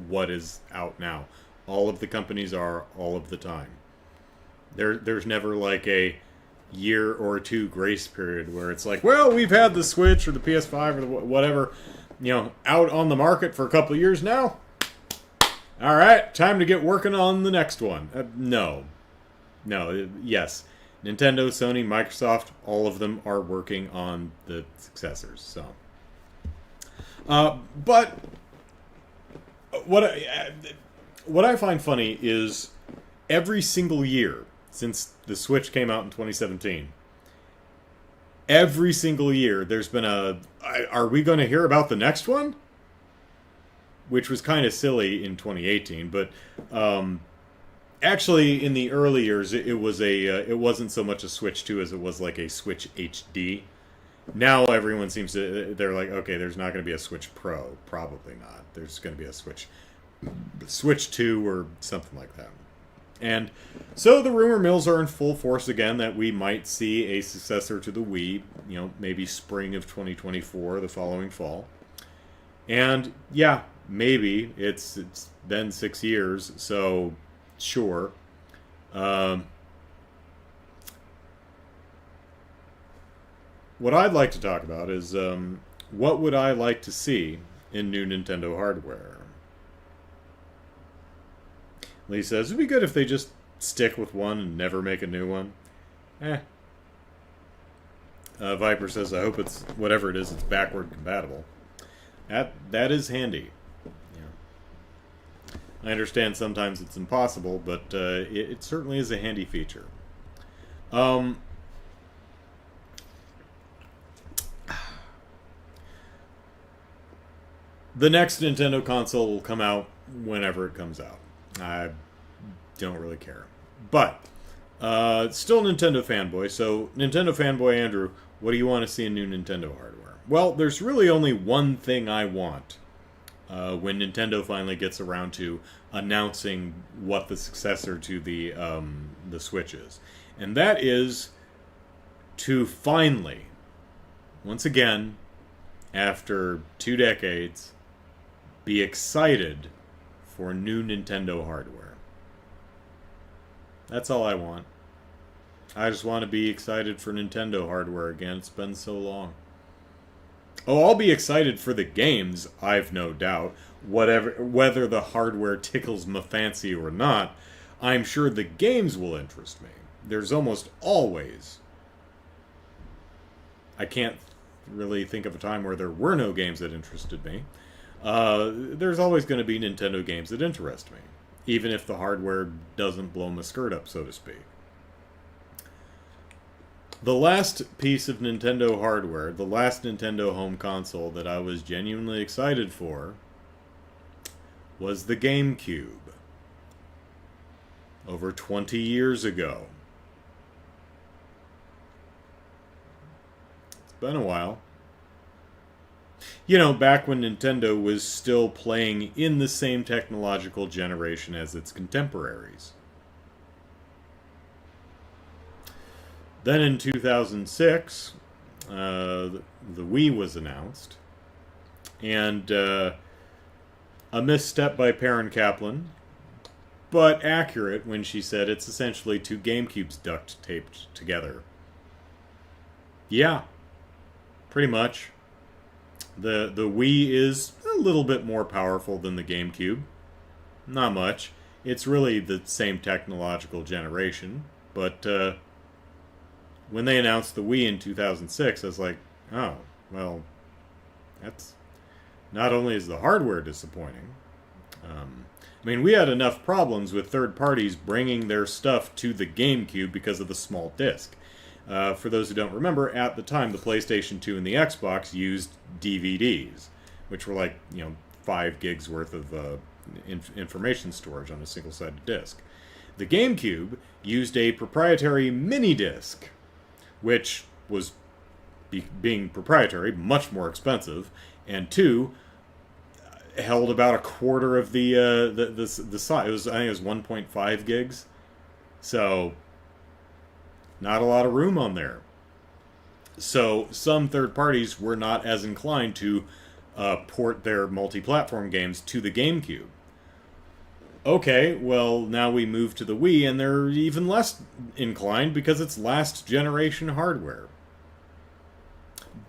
what is out now. All of the companies are all of the time. There's never like a year or two grace period where it's like, well, we've had the Switch or the PS5 or the whatever, out on the market for a couple of years now. All right, time to get working on the next one. No. Yes. Nintendo, Sony, Microsoft, all of them are working on the successors. So, but what I find funny is every single year since the Switch came out in 2017, every single year there's been are we going to hear about the next one? Which was kind of silly in 2018, but actually in the early years it wasn't so much a Switch 2 as it was like a Switch HD. Now everyone seems to, they're like, okay, there's not going to be a Switch Pro, probably not. There's going to be a Switch 2 or something like that. And so the rumor mills are in full force again that we might see a successor to the Wii, maybe spring of 2024, the following fall. And yeah, maybe it's been 6 years, so sure. What I'd like to talk about is what would I like to see in new Nintendo hardware? Lee says, it'd be good if they just stick with one and never make a new one. Viper says, I hope it's, whatever it is, it's backward compatible. That is handy. Yeah. I understand sometimes it's impossible, but it certainly is a handy feature. The next Nintendo console will come out whenever it comes out. I don't really care. But, still Nintendo fanboy. So, Nintendo fanboy Andrew, what do you want to see in new Nintendo hardware? Well, there's really only one thing I want when Nintendo finally gets around to announcing what the successor to the Switch is. And that is to finally, once again, after 2 decades, be excited for new Nintendo hardware. That's all I want. I just want to be excited for Nintendo hardware again. It's been so long. Oh, I'll be excited for the games, I've no doubt. Whether the hardware tickles my fancy or not, I'm sure the games will interest me. There's almost always... I can't really think of a time where there were no games that interested me. There's always going to be Nintendo games that interest me, even if the hardware doesn't blow my skirt up, so to speak. The last piece of Nintendo hardware, the last Nintendo home console that I was genuinely excited for, was the GameCube. Over 20 years ago. It's been a while. Back when Nintendo was still playing in the same technological generation as its contemporaries. Then in 2006, the Wii was announced. And a misstep by Perrin Kaplan, but accurate when she said it's essentially 2 GameCubes duct taped together. Yeah, pretty much. The Wii is a little bit more powerful than the GameCube. Not much. It's really the same technological generation, but when they announced the Wii in 2006, I was like, oh, well, that's not only is the hardware disappointing. I mean, we had enough problems with third parties bringing their stuff to the GameCube because of the small disc. For those who don't remember, at the time, the PlayStation 2 and the Xbox used DVDs, which were like, 5 gigs worth of information storage on a single-sided disc. The GameCube used a proprietary mini disc, which was, being proprietary, much more expensive, and two, held about a quarter of the size. It was, I think it was 1.5 gigs, so not a lot of room on there. So some third parties were not as inclined to port their multi-platform games to the GameCube. Okay, well, now we move to the Wii, and they're even less inclined because it's last generation hardware.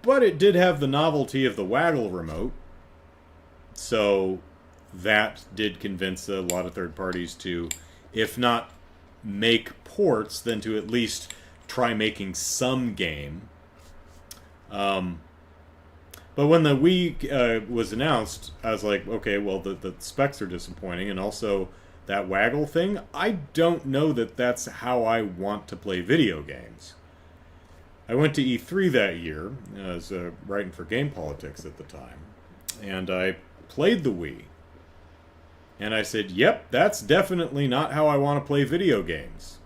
But it did have the novelty of the waggle remote, so that did convince a lot of third parties to, if not make ports, then to at least try making some game. But when the Wii was announced, I was like, okay, well, the specs are disappointing, and also that waggle thing, I don't know that that's how I want to play video games. I went to E3 that year, I was writing for Game Politics at the time, and I played the Wii. And I said, yep, that's definitely not how I want to play video games.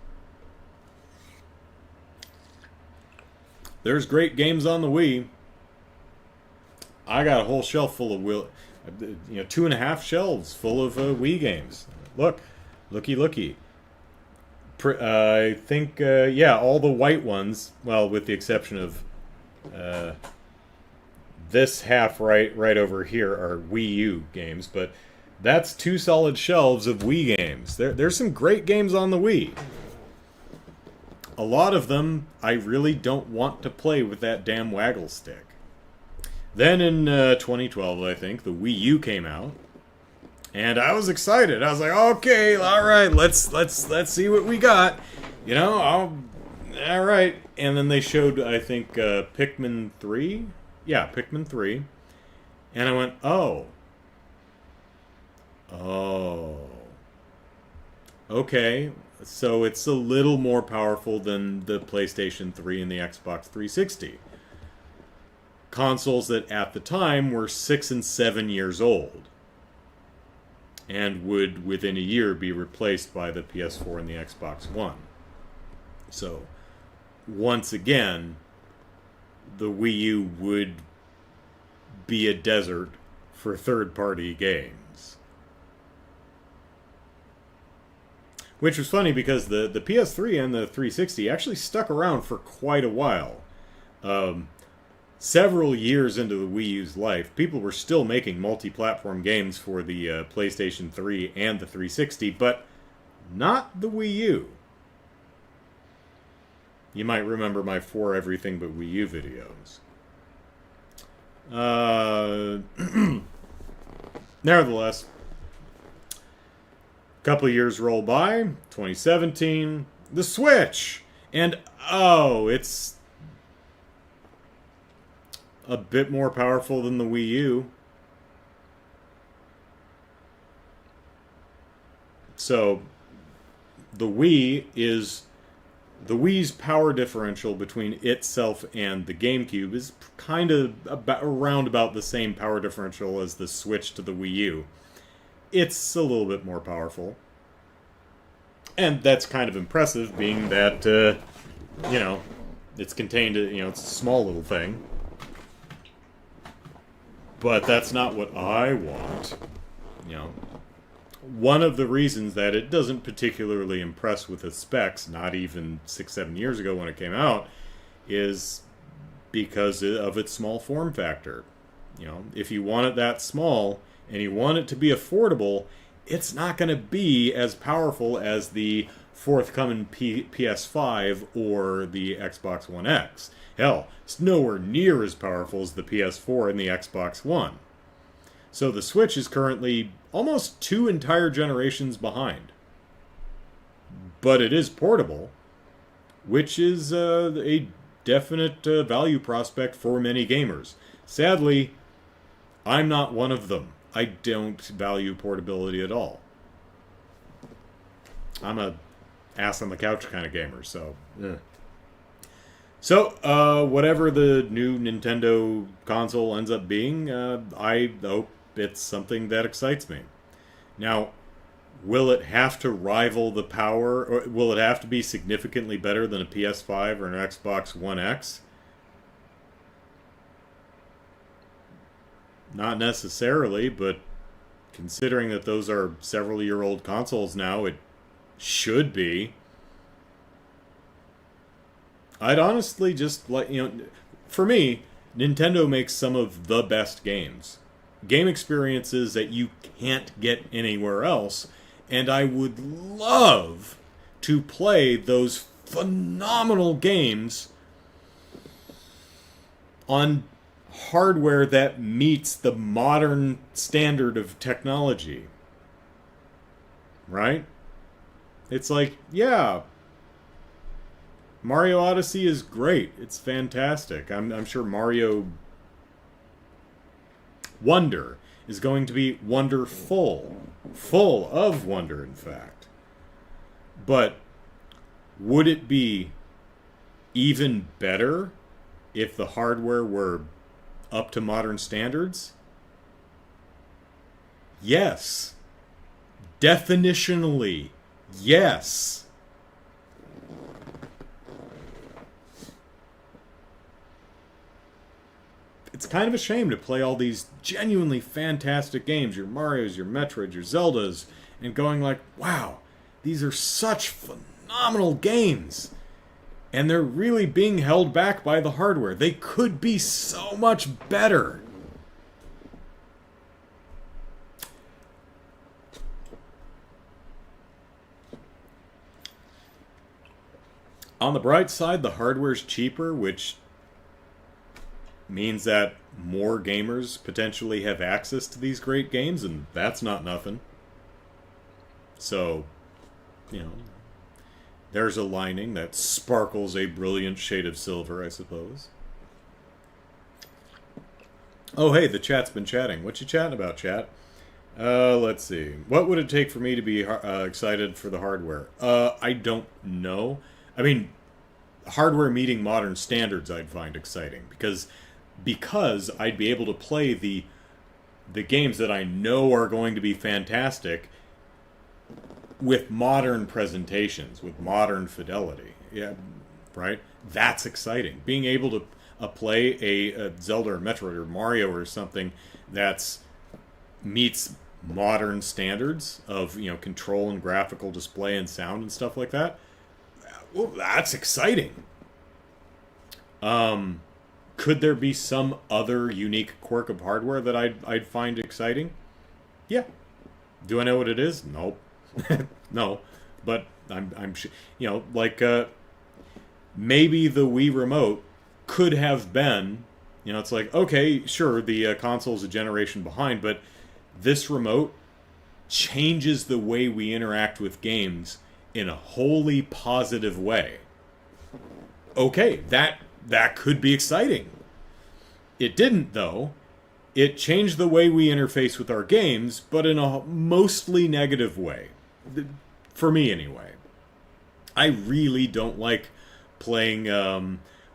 There's great games on the Wii. I got a whole shelf full of 2.5 shelves full of Wii games. Looky. I think, all the white ones, well, with the exception of this half right over here are Wii U games, but that's 2 solid shelves of Wii games. There's some great games on the Wii. A lot of them I really don't want to play with that damn waggle stick. Then in 2012, I think, the Wii U came out, and I was excited. I was like, okay, all right, let's see what we got. All right. And then they showed, I think, Pikmin 3. Yeah, Pikmin 3. And I went, oh. Okay, so it's a little more powerful than the PlayStation 3 and the Xbox 360. Consoles that at the time were 6 and 7 years old and would within a year be replaced by the PS4 and the Xbox One. So once again, the Wii U would be a desert for third-party games. Which was funny because the PS3 and the 360 actually stuck around for quite a while. Several years into the Wii U's life, people were still making multi-platform games for the PlayStation 3 and the 360, but not the Wii U. You might remember my 4 Everything But Wii U videos. Nevertheless, a couple of years roll by, 2017, the Switch! And, it's a bit more powerful than the Wii U. So, the Wii's power differential between itself and the GameCube is kind of around about the same power differential as the Switch to the Wii U. It's a little bit more powerful. And that's kind of impressive, being that, it's contained, it's a small little thing. But that's not what I want. One of the reasons that it doesn't particularly impress with its specs, not even 6-7 years ago when it came out, is because of its small form factor. If you want it that small and you want it to be affordable, it's not going to be as powerful as the forthcoming PS5 or the Xbox One X. Hell, it's nowhere near as powerful as the PS4 and the Xbox One. So the Switch is currently almost 2 entire generations behind. but it is portable, which is a definite value prospect for many gamers. Sadly, I'm not one of them. I don't value portability at all. I'm a ass on the couch kind of gamer, so. So, whatever the new Nintendo console ends up being, I hope it's something that excites me. Now, will it have to rival the power, or will it have to be significantly better than a PS5 or an Xbox One X? Not necessarily, but considering that those are several-year-old consoles now, it should be. I'd honestly just like, for me, Nintendo makes some of the best games. Game experiences that you can't get anywhere else, and I would love to play those phenomenal games on hardware that meets the modern standard of technology. Right? It's like, yeah, Mario Odyssey is great. It's fantastic. I'm sure Mario Wonder is going to be wonderful. Full of wonder, in fact. But would it be even better if the hardware were up to modern standards? Yes. Definitionally, yes. It's kind of a shame to play all these genuinely fantastic games, your Marios, your Metroids, your Zeldas, and going like, wow, these are such phenomenal games. And they're really being held back by the hardware. They could be so much better. On the bright side, the hardware's cheaper, which means that more gamers potentially have access to these great games, and that's not nothing. So, there's a lining that sparkles a brilliant shade of silver, I suppose. Oh, hey, the chat's been chatting. What you chatting about, chat? Let's see. What would it take for me to be excited for the hardware? I don't know. I mean, hardware meeting modern standards I'd find exciting, because I'd be able to play the games that I know are going to be fantastic with modern presentations, with modern fidelity. Yeah, right? That's exciting. Being able to play a Zelda or Metroid or Mario or something that's meets modern standards of, control and graphical display and sound and stuff like that. Well, that's exciting. Could there be some other unique quirk of hardware that I'd find exciting? Yeah. Do I know what it is? Nope. No. But I'm like maybe the Wii Remote could have been, it's like, okay, sure, the console's a generation behind, but this remote changes the way we interact with games in a wholly positive way. Okay, that could be exciting. It didn't, though. It changed the way we interface with our games, but in a mostly negative way. For me, anyway. I really don't like playing,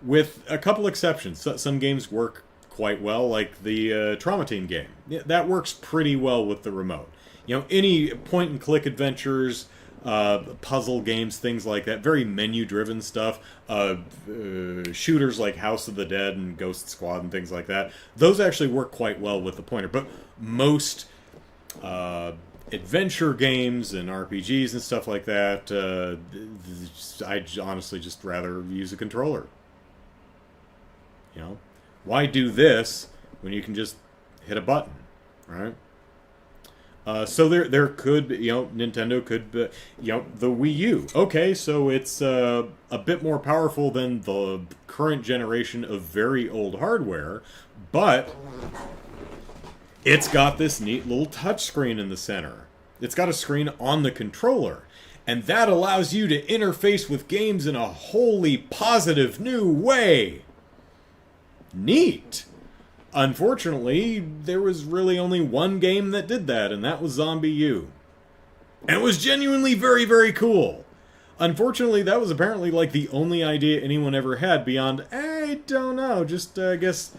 with a couple exceptions. Some games work quite well, like the Trauma Team game. That works pretty well with the remote. Any point-and-click adventures, puzzle games, things like that, very menu-driven stuff, shooters like House of the Dead and Ghost Squad and things like that, those actually work quite well with the pointer. But most adventure games and RPGs and stuff like that, I'd honestly just rather use a controller. Why do this when you can just hit a button, right? So there could, Nintendo could, the Wii U. Okay, so it's a bit more powerful than the current generation of very old hardware, but it's got this neat little touch screen in the center. It's got a screen on the controller. And that allows you to interface with games in a wholly positive new way. Neat. Unfortunately, there was really only one game that did that, and that was Zombie U. And it was genuinely very, very cool. Unfortunately, that was apparently like the only idea anyone ever had beyond, I don't know, just, I guess,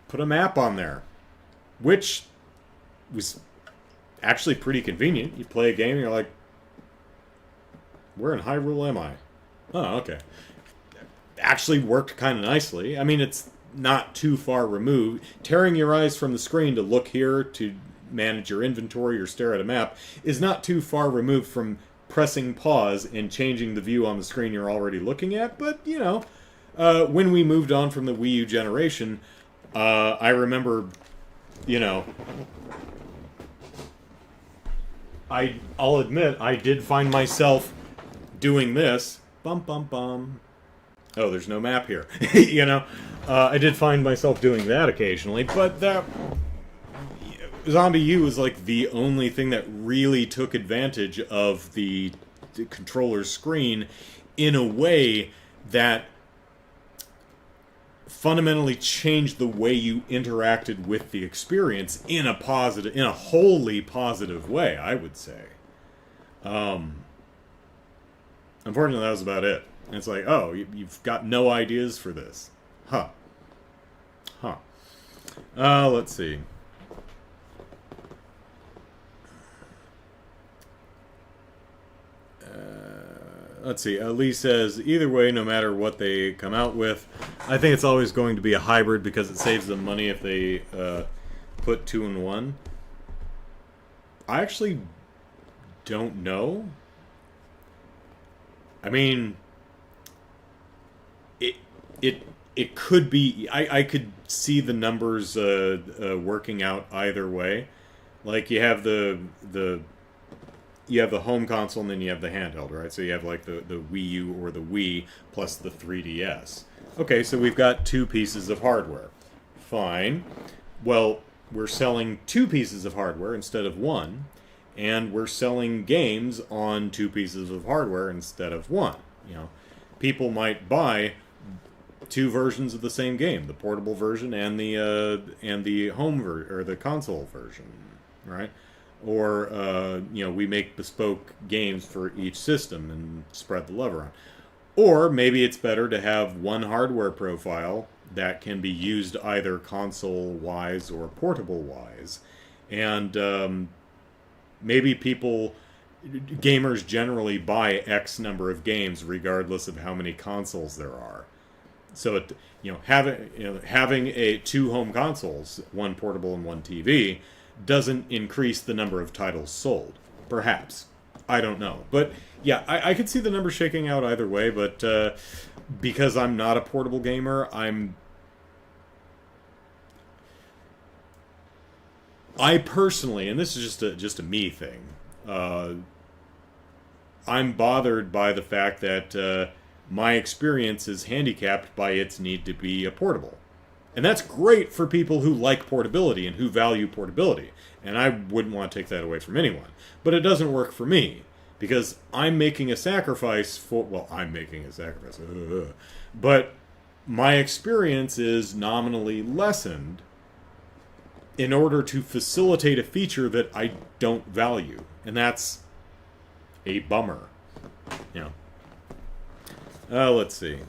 put a map on there. Which was actually pretty convenient. You play a game and you're like, where in Hyrule am I? Oh, okay. Actually worked kind of nicely. I mean, it's not too far removed. Tearing your eyes from the screen to look here, to manage your inventory or stare at a map, is not too far removed from pressing pause and changing the view on the screen you're already looking at. But, you know, when we moved on from the Wii U generation, I remember, you know, I'll admit, I did find myself doing this. Bum, bum, bum. Oh, there's no map here. You know, I did find myself doing that occasionally, but that Zombie U was like the only thing that really took advantage of the controller's screen in a way that fundamentally changed the way you interacted with the experience in a positive, in a wholly positive way, I would say. Unfortunately, that was about it. And it's like, oh, you've got no ideas for this. Huh. Let's see. Lee says, either way, no matter what they come out with, I think it's always going to be a hybrid because it saves them money if they put 2-in-1. I actually don't know. I mean, it could be. I could see the numbers working out either way. Like you have the home console and then you have the handheld, right? So you have like the Wii U or the Wii plus the 3DS. Okay, so we've got two pieces of hardware. Fine. Well, we're selling two pieces of hardware instead of one, and we're selling games on two pieces of hardware instead of one. You know, people might buy two versions of the same game, the portable version and the home or the console version, right? Or you know, we make bespoke games for each system and spread the love around. Or maybe it's better to have one hardware profile that can be used either console-wise or portable-wise. And maybe gamers generally buy X number of games regardless of how many consoles there are. So, having two home consoles, one portable and one TV, doesn't increase the number of titles sold. Perhaps. I don't know. But, yeah, I could see the numbers shaking out either way, but because I'm not a portable gamer, I personally, and this is just a me thing, I'm bothered by the fact that my experience is handicapped by its need to be a portable. And that's great for people who like portability and who value portability. And I wouldn't want to take that away from anyone. But it doesn't work for me. Because I'm making a sacrifice for... Well, I'm making a sacrifice. But my experience is nominally lessened in order to facilitate a feature that I don't value. And that's a bummer. You know. Let's see.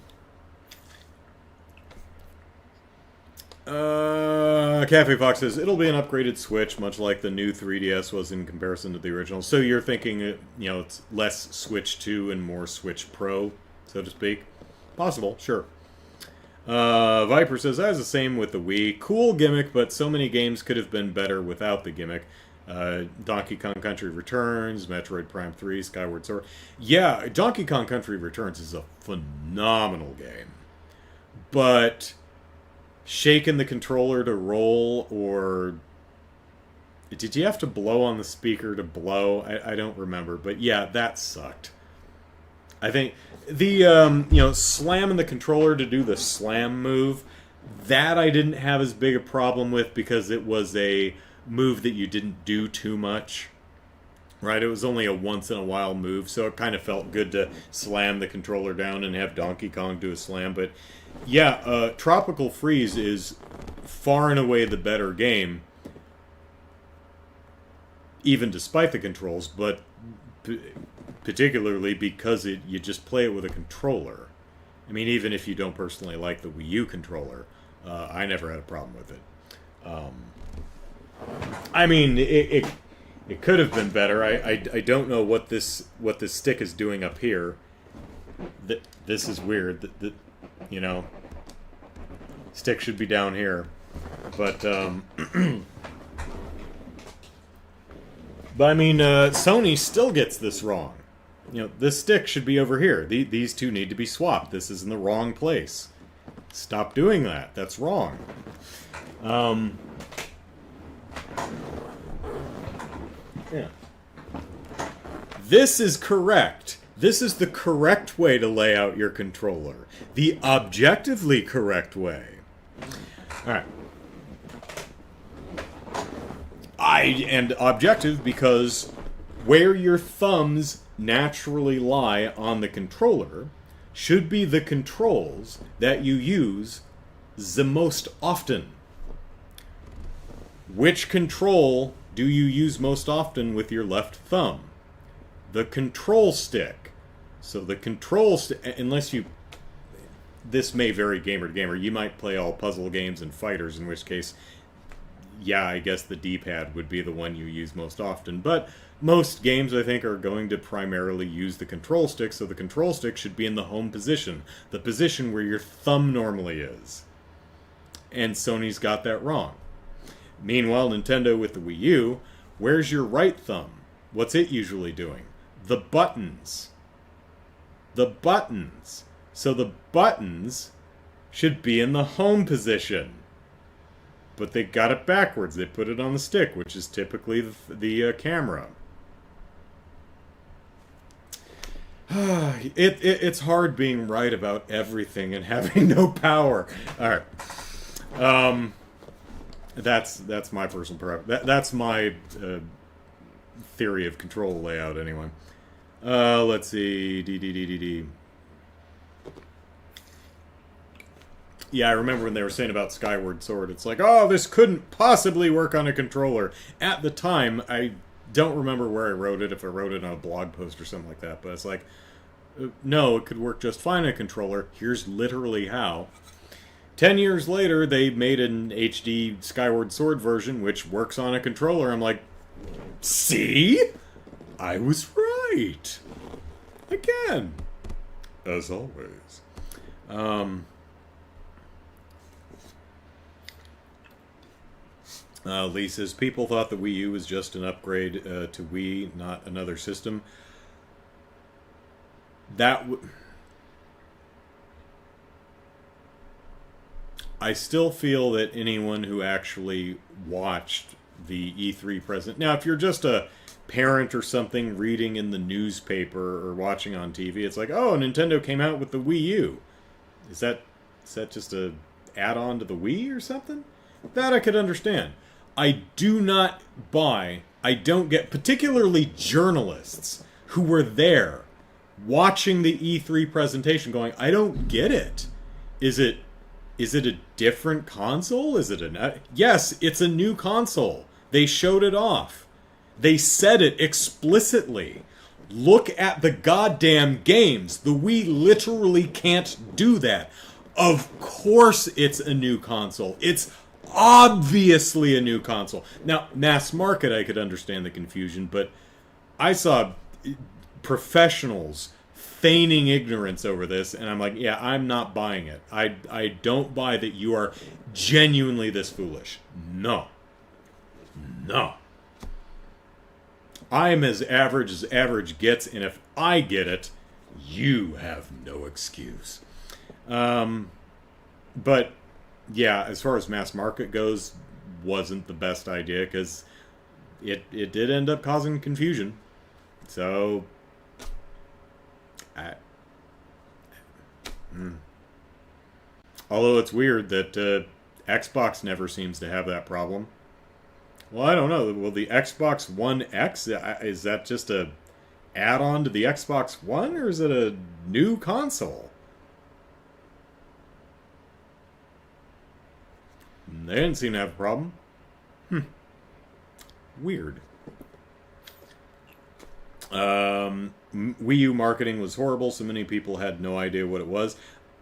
Cafe Fox says, it'll be an upgraded Switch, much like the new 3DS was in comparison to the original. So you're thinking, it's less Switch 2 and more Switch Pro, so to speak? Possible, sure. Viper says, I was the same with the Wii. Cool gimmick, but so many games could have been better without the gimmick. Donkey Kong Country Returns, Metroid Prime 3, Skyward Sword. Yeah, Donkey Kong Country Returns is a phenomenal game. But shaking the controller to roll, or did you have to blow on the speaker to blow? I don't remember, but yeah, that sucked. I think the slamming the controller to do the slam move, that I didn't have as big a problem with because it was a move that you didn't do too much. right? It was only a once in a while move, so it kind of felt good to slam the controller down and have Donkey Kong do a slam. But yeah, Tropical Freeze is far and away the better game, even despite the controls, but particularly because you just play it with a controller. I mean, even if you don't personally like the Wii U controller, I never had a problem with it. I mean, it could have been better. I don't know what this stick is doing up here. This is weird. You know, stick should be down here, but but I mean, Sony still gets this wrong. You know, this stick should be over here. These two need to be swapped. This is in the wrong place. Stop doing that. That's wrong. Yeah. This is correct. This is the correct way to lay out your controller. The objectively correct way. Alright. And objective because where your thumbs naturally lie on the controller should be the controls that you use the most often. Which control do you use most often with your left thumb? The control stick. So the control stick, unless you, this may vary gamer to gamer. You might play all puzzle games and fighters, in which case, yeah, I guess the D-pad would be the one you use most often. But most games, I think, are going to primarily use the control stick, so the control stick should be in the home position, the position where your thumb normally is. And Sony's got that wrong. Meanwhile, Nintendo with the Wii U, where's your right thumb? What's it usually doing? The buttons. The buttons. So the buttons should be in the home position. But they got it backwards. They put it on the stick, which is typically the camera. It's hard being right about everything and having no power. All right. That's my personal preference. That's my theory of control layout, anyway. Let's see. Yeah, I remember when they were saying about Skyward Sword. It's like, oh, this couldn't possibly work on a controller. At the time, I don't remember where I wrote it, if I wrote it on a blog post or something like that. But it's like, no, it could work just fine on a controller. Here's literally how. 10 years later, they made an HD Skyward Sword version, which works on a controller. I'm like, see? I was right. Again. As always. Lee says, people thought the Wii U was just an upgrade to Wii, not another system. I still feel that anyone who actually watched the E3 present... Now, if you're just a parent or something reading in the newspaper or watching on TV, it's like, oh, Nintendo came out with the Wii U. Is that just a add-on to the Wii or something? That I could understand. I do not buy, I don't get, particularly journalists who were there watching the E3 presentation going, I don't get it. Is it a different console? Is it yes, it's a new console. They showed it off. They said it explicitly. Look at the goddamn games. The Wii literally can't do that. Of course it's a new console. It's obviously a new console. Now, mass market, I could understand the confusion, but I saw professionals feigning ignorance over this, and I'm like, yeah, I'm not buying it. I don't buy that you are genuinely this foolish. No. I am as average gets, and if I get it, you have no excuse. But yeah, as far as mass market goes, wasn't the best idea because it did end up causing confusion. So, although it's weird that Xbox never seems to have that problem. Well, I don't know. Will the Xbox One X, is that just a add-on to the Xbox One, or is it a new console? They didn't seem to have a problem. Weird. Wii U marketing was horrible, so many people had no idea what it was.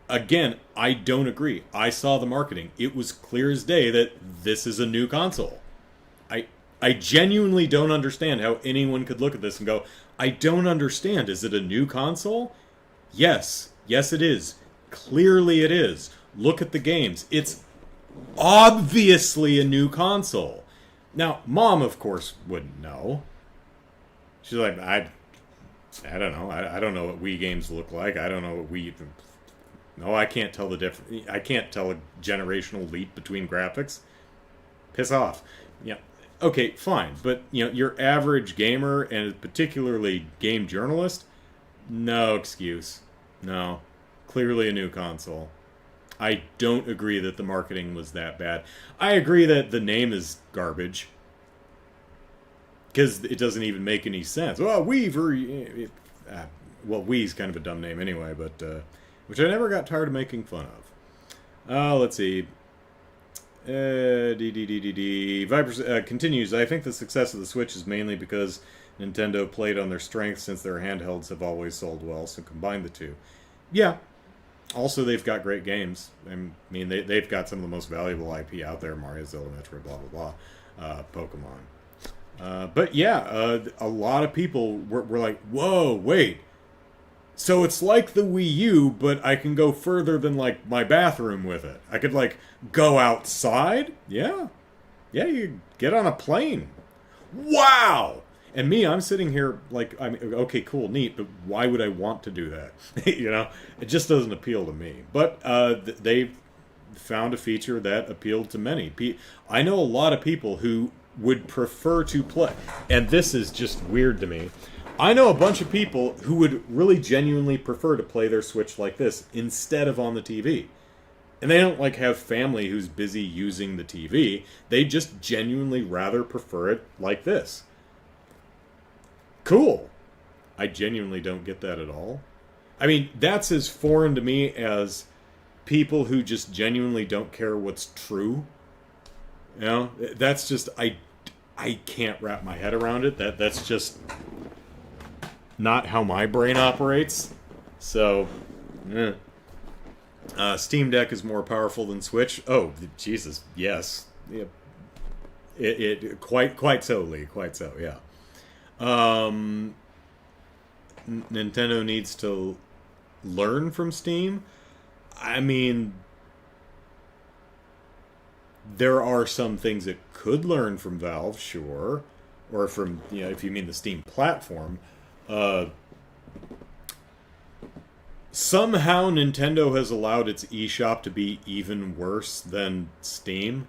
Again, I don't agree. I saw the marketing. It was clear as day that this is a new console. I genuinely don't understand how anyone could look at this and go, I don't understand. Is it a new console? Yes. Yes, it is. Clearly it is. Look at the games. It's obviously a new console. Now, Mom, of course, wouldn't know. She's like, I don't know. I don't know what Wii games look like. I don't know what Wii... No, I can't tell the difference. I can't tell a generational leap between graphics. Piss off. Yeah. Okay, fine. But, your average gamer, and particularly game journalist, no excuse. No. Clearly a new console. I don't agree that the marketing was that bad. I agree that the name is garbage. Because it doesn't even make any sense. Well, Weaver... well, Wii's kind of a dumb name anyway, but... which I never got tired of making fun of. Let's see. Viper continues, I think the success of the Switch is mainly because Nintendo played on their strengths since their handhelds have always sold well, so combine the two. Yeah. Also, they've got great games. I mean, they've got some of the most valuable IP out there. Mario, Zelda, Metroid, blah, blah, blah. Pokemon. But yeah, a lot of people were like, whoa, wait. So it's like the Wii U, but I can go further than, like, my bathroom with it. I could, like, go outside? Yeah. Yeah, you get on a plane. Wow! And me, I'm sitting here like, okay, cool, neat, but why would I want to do that? It just doesn't appeal to me. But they found a feature that appealed to many. I know a lot of people who would prefer to play, and this is just weird to me. I know a bunch of people who would really genuinely prefer to play their Switch like this instead of on the TV. And they don't, like, have family who's busy using the TV. They just genuinely rather prefer it like this. Cool. I genuinely don't get that at all. I mean, that's as foreign to me as people who just genuinely don't care what's true. That's just, I can't wrap my head around it. That's just not how my brain operates. So, Steam Deck is more powerful than Switch. Oh, Jesus, yes. Yeah. It quite so, Lee. Quite so, yeah. Nintendo needs to learn from Steam. I mean, there are some things it could learn from Valve, sure. Or from, if you mean the Steam platform. Somehow Nintendo has allowed its eShop to be even worse than Steam.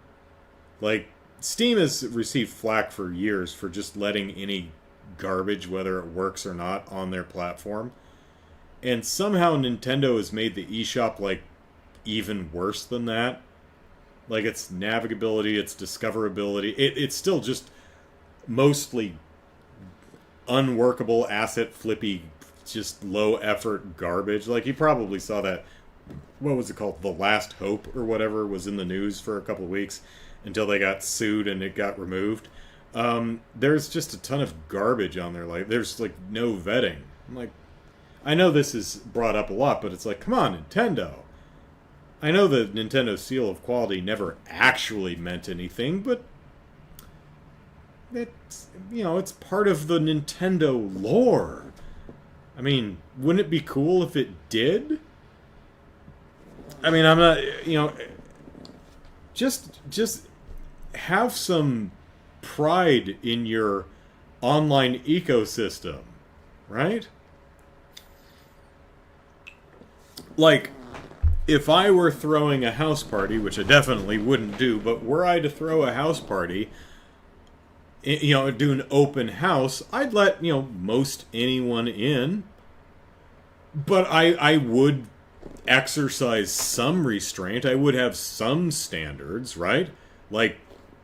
Like, Steam has received flack for years for just letting any garbage, whether it works or not, on their platform. And somehow Nintendo has made the eShop, like, even worse than that. Like, its navigability, its discoverability, it's still just mostly unworkable, asset flippy, just low effort garbage. Like, you probably saw that, what was it called, The Last Hope or whatever, was in the news for a couple of weeks until they got sued and it got removed. There's just a ton of garbage on there. Like, there's like no vetting. I'm like, I know this is brought up a lot, but it's like, come on, Nintendo. I know the Nintendo seal of quality never actually meant anything, but it's, it's part of the Nintendo lore. I mean, wouldn't it be cool if it did? I mean, I'm not, just have some pride in your online ecosystem, right? Like, if I were throwing a house party, which I definitely wouldn't do, but were I to throw a house party, do an open house, I'd let, most anyone in. But I would exercise some restraint. I would have some standards, right? Like,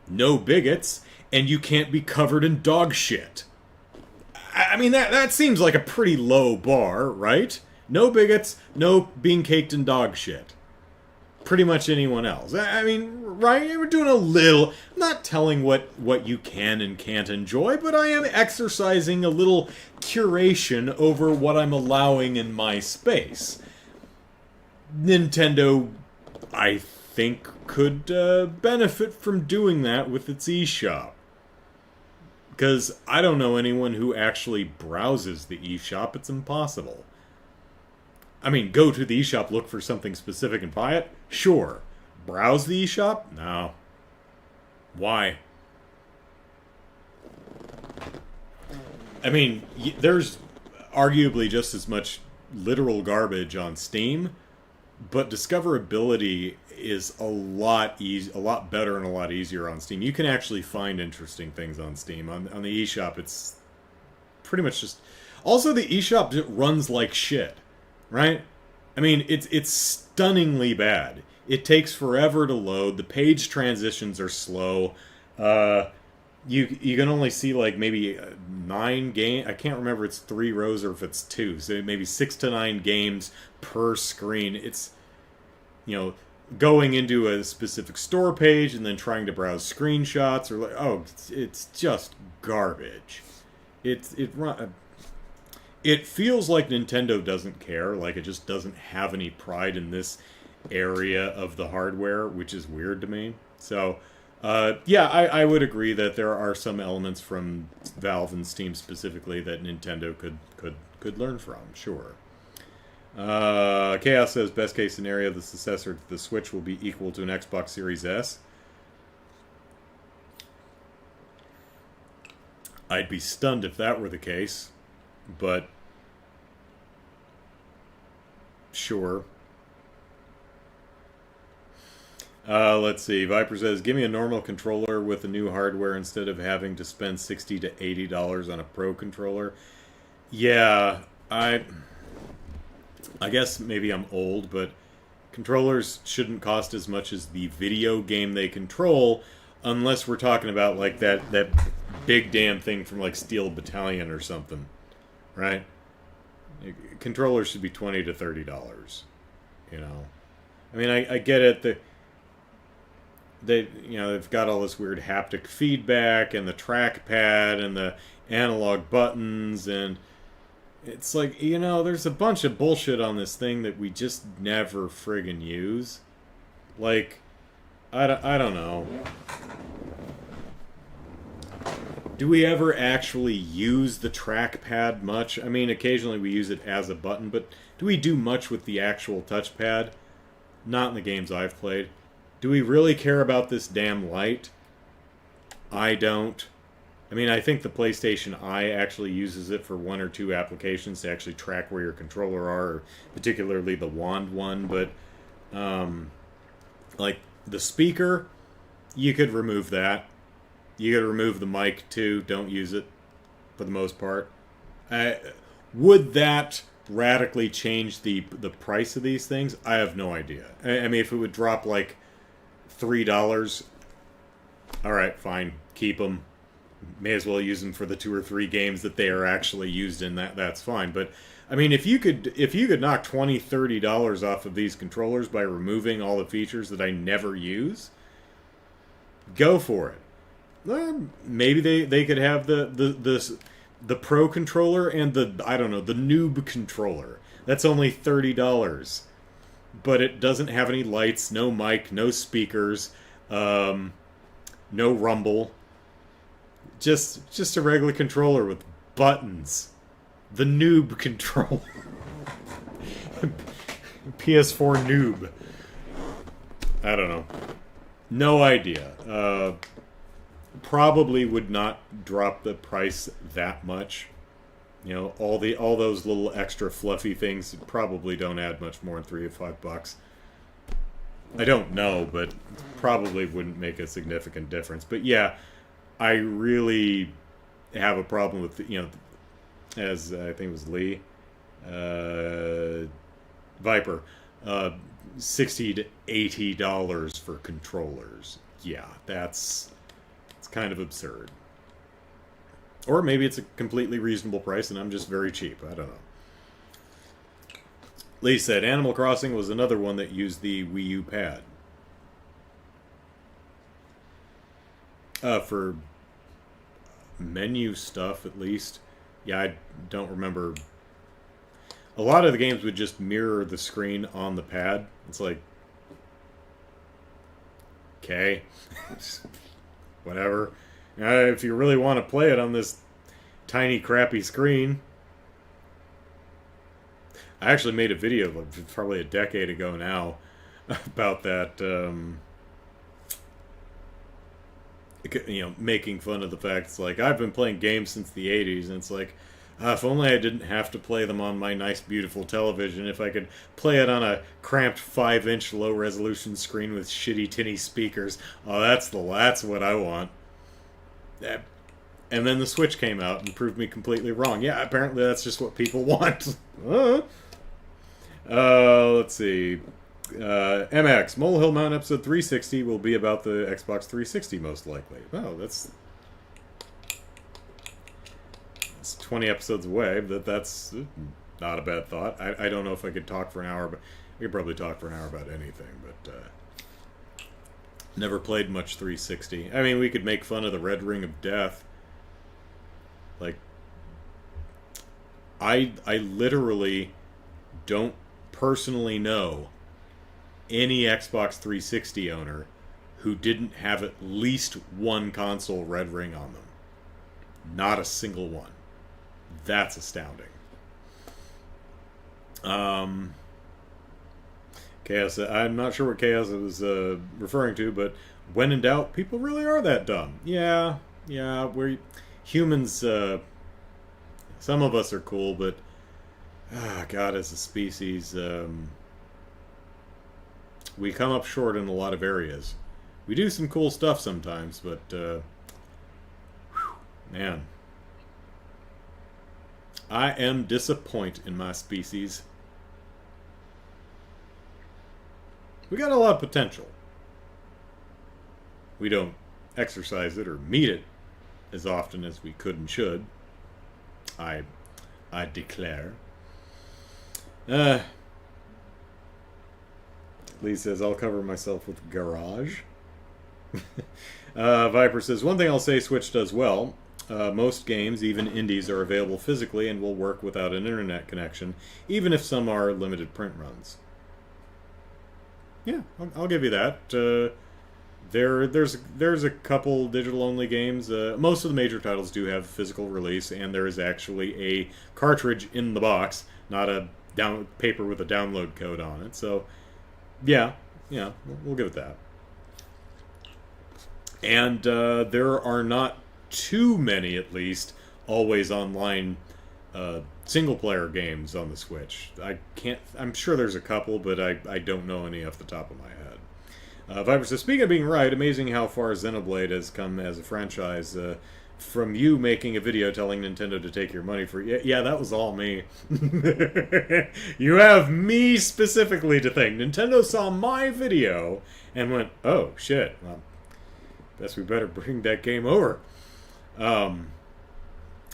no bigots. and you can't be covered in dog shit. I mean, that seems like a pretty low bar, right? No bigots, no being caked in dog shit. Pretty much anyone else. I mean, right? We're doing a little... I'm not telling what you can and can't enjoy, but I am exercising a little curation over what I'm allowing in my space. Nintendo, I think, could benefit from doing that with its eShop. Because I don't know anyone who actually browses the eShop. It's impossible. I mean, go to the eShop, look for something specific and buy it? Sure. Browse the eShop? No. Why? I mean, there's arguably just as much literal garbage on Steam, but discoverability is a lot better and a lot easier on Steam. You can actually find interesting things on Steam. On the eShop, it's pretty much just... Also, the eShop just runs like shit. Right? I mean, it's stunningly bad. It takes forever to load. The page transitions are slow. You can only see like maybe 9 games. I can't remember if it's 3 rows or if it's 2. So maybe 6 to 9 games per screen. It's, going into a specific store page and then trying to browse screenshots or like, it's just garbage. It feels like Nintendo doesn't care, like it just doesn't have any pride in this area of the hardware, which is weird to me. So, I would agree that there are some elements from Valve and Steam specifically that Nintendo could learn from, sure. Chaos says, best case scenario, the successor to the Switch will be equal to an Xbox Series S. I'd be stunned if that were the case. But sure. Let's see. Viper says, give me a normal controller with the new hardware instead of having to spend $60 to $80 on a Pro controller. Yeah, I guess maybe I'm old, but controllers shouldn't cost as much as the video game they control, unless we're talking about like that big damn thing from like Steel Battalion or something. Right? Controllers should be $20 to $30. I mean, I get it. They've got all this weird haptic feedback and the trackpad and the analog buttons, and it's like, there's a bunch of bullshit on this thing that we just never friggin' use. Like, I don't know. Do we ever actually use the trackpad much? I mean, occasionally we use it as a button, but do we do much with the actual touchpad? Not in the games I've played. Do we really care about this damn light? I don't. I mean, I think the PlayStation Eye actually uses it for 1 or 2 applications to actually track where your controller are, particularly the wand one, but like the speaker, you could remove that. You gotta remove the mic too. Don't use it for the most part. Would that radically change the price of these things? I have no idea. I mean, if it would drop like $3, all right, fine, keep them. May as well use them for the 2 or 3 games that they are actually used in. That's fine. But I mean, if you could knock $20, $30 off of these controllers by removing all the features that I never use, go for it. Maybe they could have the Pro controller and the noob controller. That's only $30, but it doesn't have any lights, no mic, no speakers, no rumble. Just a regular controller with buttons. The noob controller. PS4 noob. I don't know. No idea. Probably would not drop the price that much. All those little extra fluffy things probably don't add much more than $3 to $5. I don't know, but probably wouldn't make a significant difference. But yeah, I really have a problem with as I think it was Lee, Viper, $60 to $80 for controllers. Yeah, it's kind of absurd. Or maybe it's a completely reasonable price and I'm just very cheap. I don't know. Lee said Animal Crossing was another one that used the Wii U pad. For menu stuff, at least. Yeah, I don't remember. A lot of the games would just mirror the screen on the pad. It's like, okay, whatever. If you really want to play it on this tiny, crappy screen. I actually made a video probably a decade ago now about that. Making fun of the fact it's like I've been playing games since the 80s, and it's like, if only I didn't have to play them on my nice, beautiful television. If I could play it on a cramped 5-inch low-resolution screen with shitty, tinny speakers. Oh, that's what I want. And then the Switch came out and proved me completely wrong. Yeah, apparently that's just what people want. Let's see. MX, Molehill Mountain episode 360 will be about the Xbox 360 most likely. Oh, that's 20 episodes away, but that's not a bad thought. I don't know if I could talk for an hour, but I could probably talk for an hour about anything, but never played much 360. I mean, we could make fun of the Red Ring of Death. Like, I literally don't personally know any Xbox 360 owner who didn't have at least one console Red Ring on them. Not a single one. That's astounding. Chaos, I'm not sure what Chaos was referring to, but when in doubt, people really are that dumb. Yeah, we're humans. Some of us are cool, but God, as a species, we come up short in a lot of areas. We do some cool stuff sometimes, but man, I am disappointed in my species. We got a lot of potential. We don't exercise it or meet it as often as we could and should. I declare. Lee says, I'll cover myself with garage. Viper says, one thing I'll say Switch does well, most games, even indies, are available physically and will work without an internet connection, even if some are limited print runs. Yeah, I'll give you that. There's a couple digital-only games. Most of the major titles do have physical release, and there is actually a cartridge in the box, not a paper with a download code on it. So, yeah, we'll give it that. And there are not too many, at least, always online single-player games on the Switch. I'm sure there's a couple, but I don't know any off the top of my head. Viper says, speaking of being right, amazing how far Xenoblade has come as a franchise. From you making a video telling Nintendo to take your money for... Yeah, that was all me. You have me specifically to thank. Nintendo saw my video and went, oh, shit. Well, guess we better bring that game over. I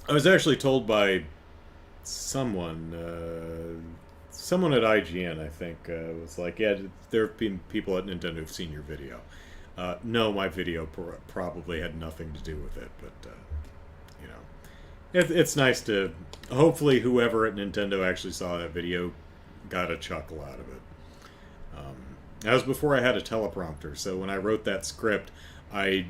was actually told by someone at IGN, I think, was like, yeah, there have been people at Nintendo who've seen your video. No, my video probably had nothing to do with it, but, it's nice to... Hopefully whoever at Nintendo actually saw that video got a chuckle out of it. That was before I had a teleprompter, so when I wrote that script, I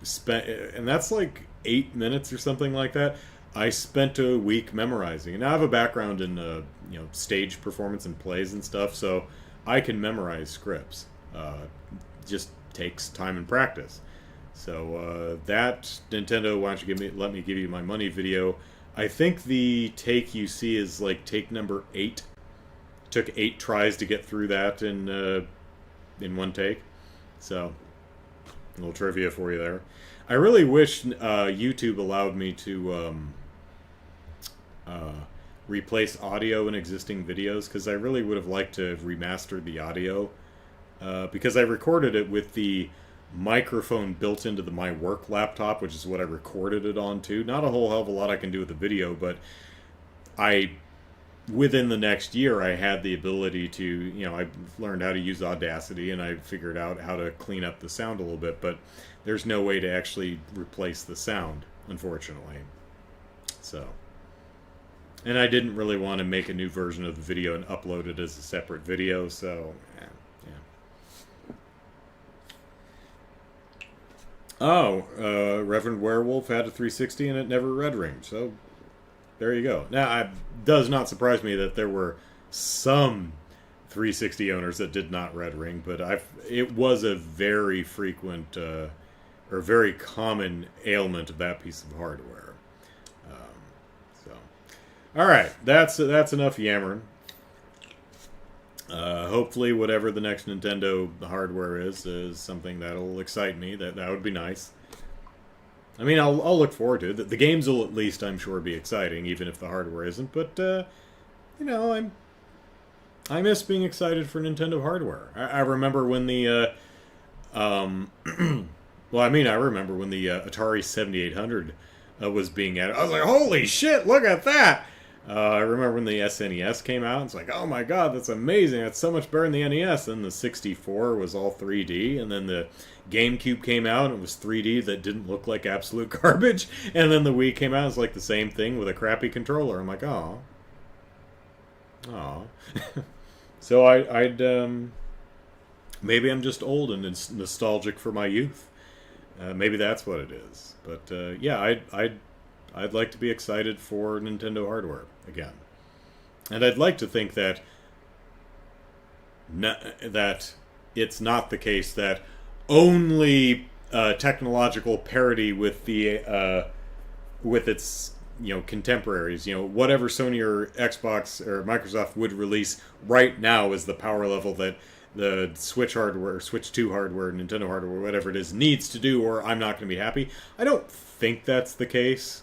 spent... And that's like 8 minutes or something like that. I spent a week memorizing. And I have a background in, stage performance and plays and stuff, so I can memorize scripts. Just takes time and practice. So that Nintendo, why don't you let me give you my money video. I think the take you see is like take number 8. Took 8 tries to get through that in one take. So a little trivia for you there. I really wish YouTube allowed me to replace audio in existing videos, because I really would have liked to have remastered the audio. Because I recorded it with the microphone built into my work laptop, which is what I recorded it on too. Not a whole hell of a lot I can do with the video, but within the next year, I had the ability to, I learned how to use Audacity, and I figured out how to clean up the sound a little bit, but there's no way to actually replace the sound, unfortunately. So, and I didn't really want to make a new version of the video and upload it as a separate video, so, yeah. Oh, Reverend Werewolf had a 360 and it never red ringed, so there you go. Now, it does not surprise me that there were some 360 owners that did not red ring, but it was a very frequent or very common ailment of that piece of hardware. All right, that's enough yammering. Hopefully, whatever the next Nintendo hardware is something that'll excite me. That would be nice. I mean, I'll look forward to it. The games will at least, I'm sure, be exciting, even if the hardware isn't. But I miss being excited for Nintendo hardware. I remember when the I remember when the Atari 7800 was being added. I was like, holy shit, look at that! I remember when the SNES came out. It's like, oh my god, that's amazing. That's so much better than the NES. And the 64 was all 3D. And then the GameCube came out and it was 3D that didn't look like absolute garbage. And then the Wii came out. It's like the same thing with a crappy controller. I'm like, oh. So I'd maybe I'm just old and nostalgic for my youth. Maybe that's what it is. But yeah, I'd like to be excited for Nintendo hardware again. And I'd like to think that that it's not the case that only technological parity with the with its contemporaries, whatever Sony or Xbox or Microsoft would release right now is the power level that the Switch hardware, Switch 2 hardware, Nintendo hardware, whatever it is, needs to do, or I'm not going to be happy. I don't think that's the case.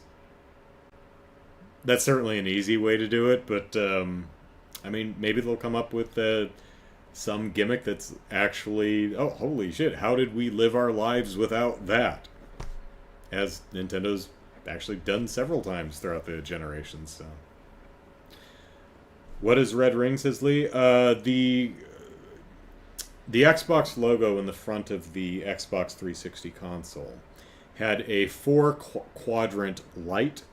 That's certainly an easy way to do it, but I mean, maybe they'll come up with some gimmick that's actually, oh, holy shit, how did we live our lives without that? As Nintendo's actually done several times throughout the generations. So, what is red ring, says Lee? The Xbox logo in the front of the Xbox 360 console had a 4-quadrant light.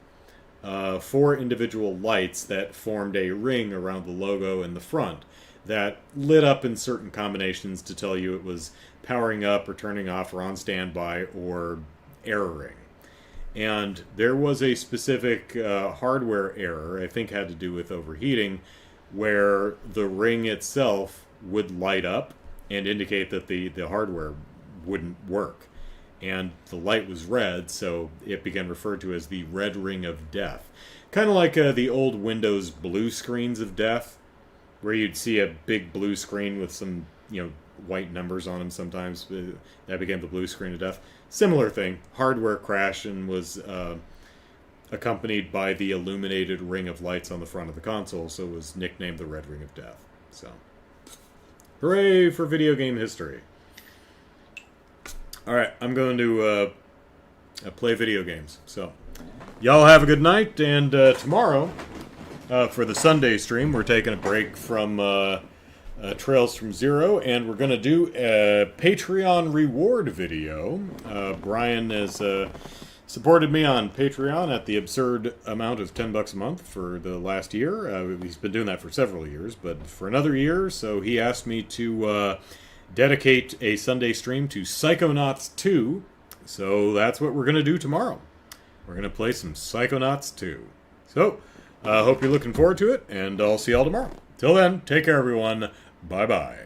4 individual lights that formed a ring around the logo in the front that lit up in certain combinations to tell you it was powering up or turning off or on standby or erroring. And there was a specific hardware error, I think had to do with overheating, where the ring itself would light up and indicate that the hardware wouldn't work. And the light was red, so it began referred to as the red ring of death. Kind of like the old Windows blue screens of death, where you'd see a big blue screen with some, white numbers on them sometimes. That became the blue screen of death. Similar thing, hardware crash, and was accompanied by the illuminated ring of lights on the front of the console, so it was nicknamed the red ring of death. So, hooray for video game history. Alright, I'm going to play video games. So, y'all have a good night, and tomorrow, for the Sunday stream, we're taking a break from Trails from Zero, and we're going to do a Patreon reward video. Brian has supported me on Patreon at the absurd amount of $10 a month for the last year. He's been doing that for several years, but for another year, so he asked me to dedicate a Sunday stream to Psychonauts 2, so that's what we're going to do tomorrow. We're going to play some Psychonauts 2. So, hope you're looking forward to it, and I'll see y'all tomorrow. Till then, take care, everyone. Bye-bye.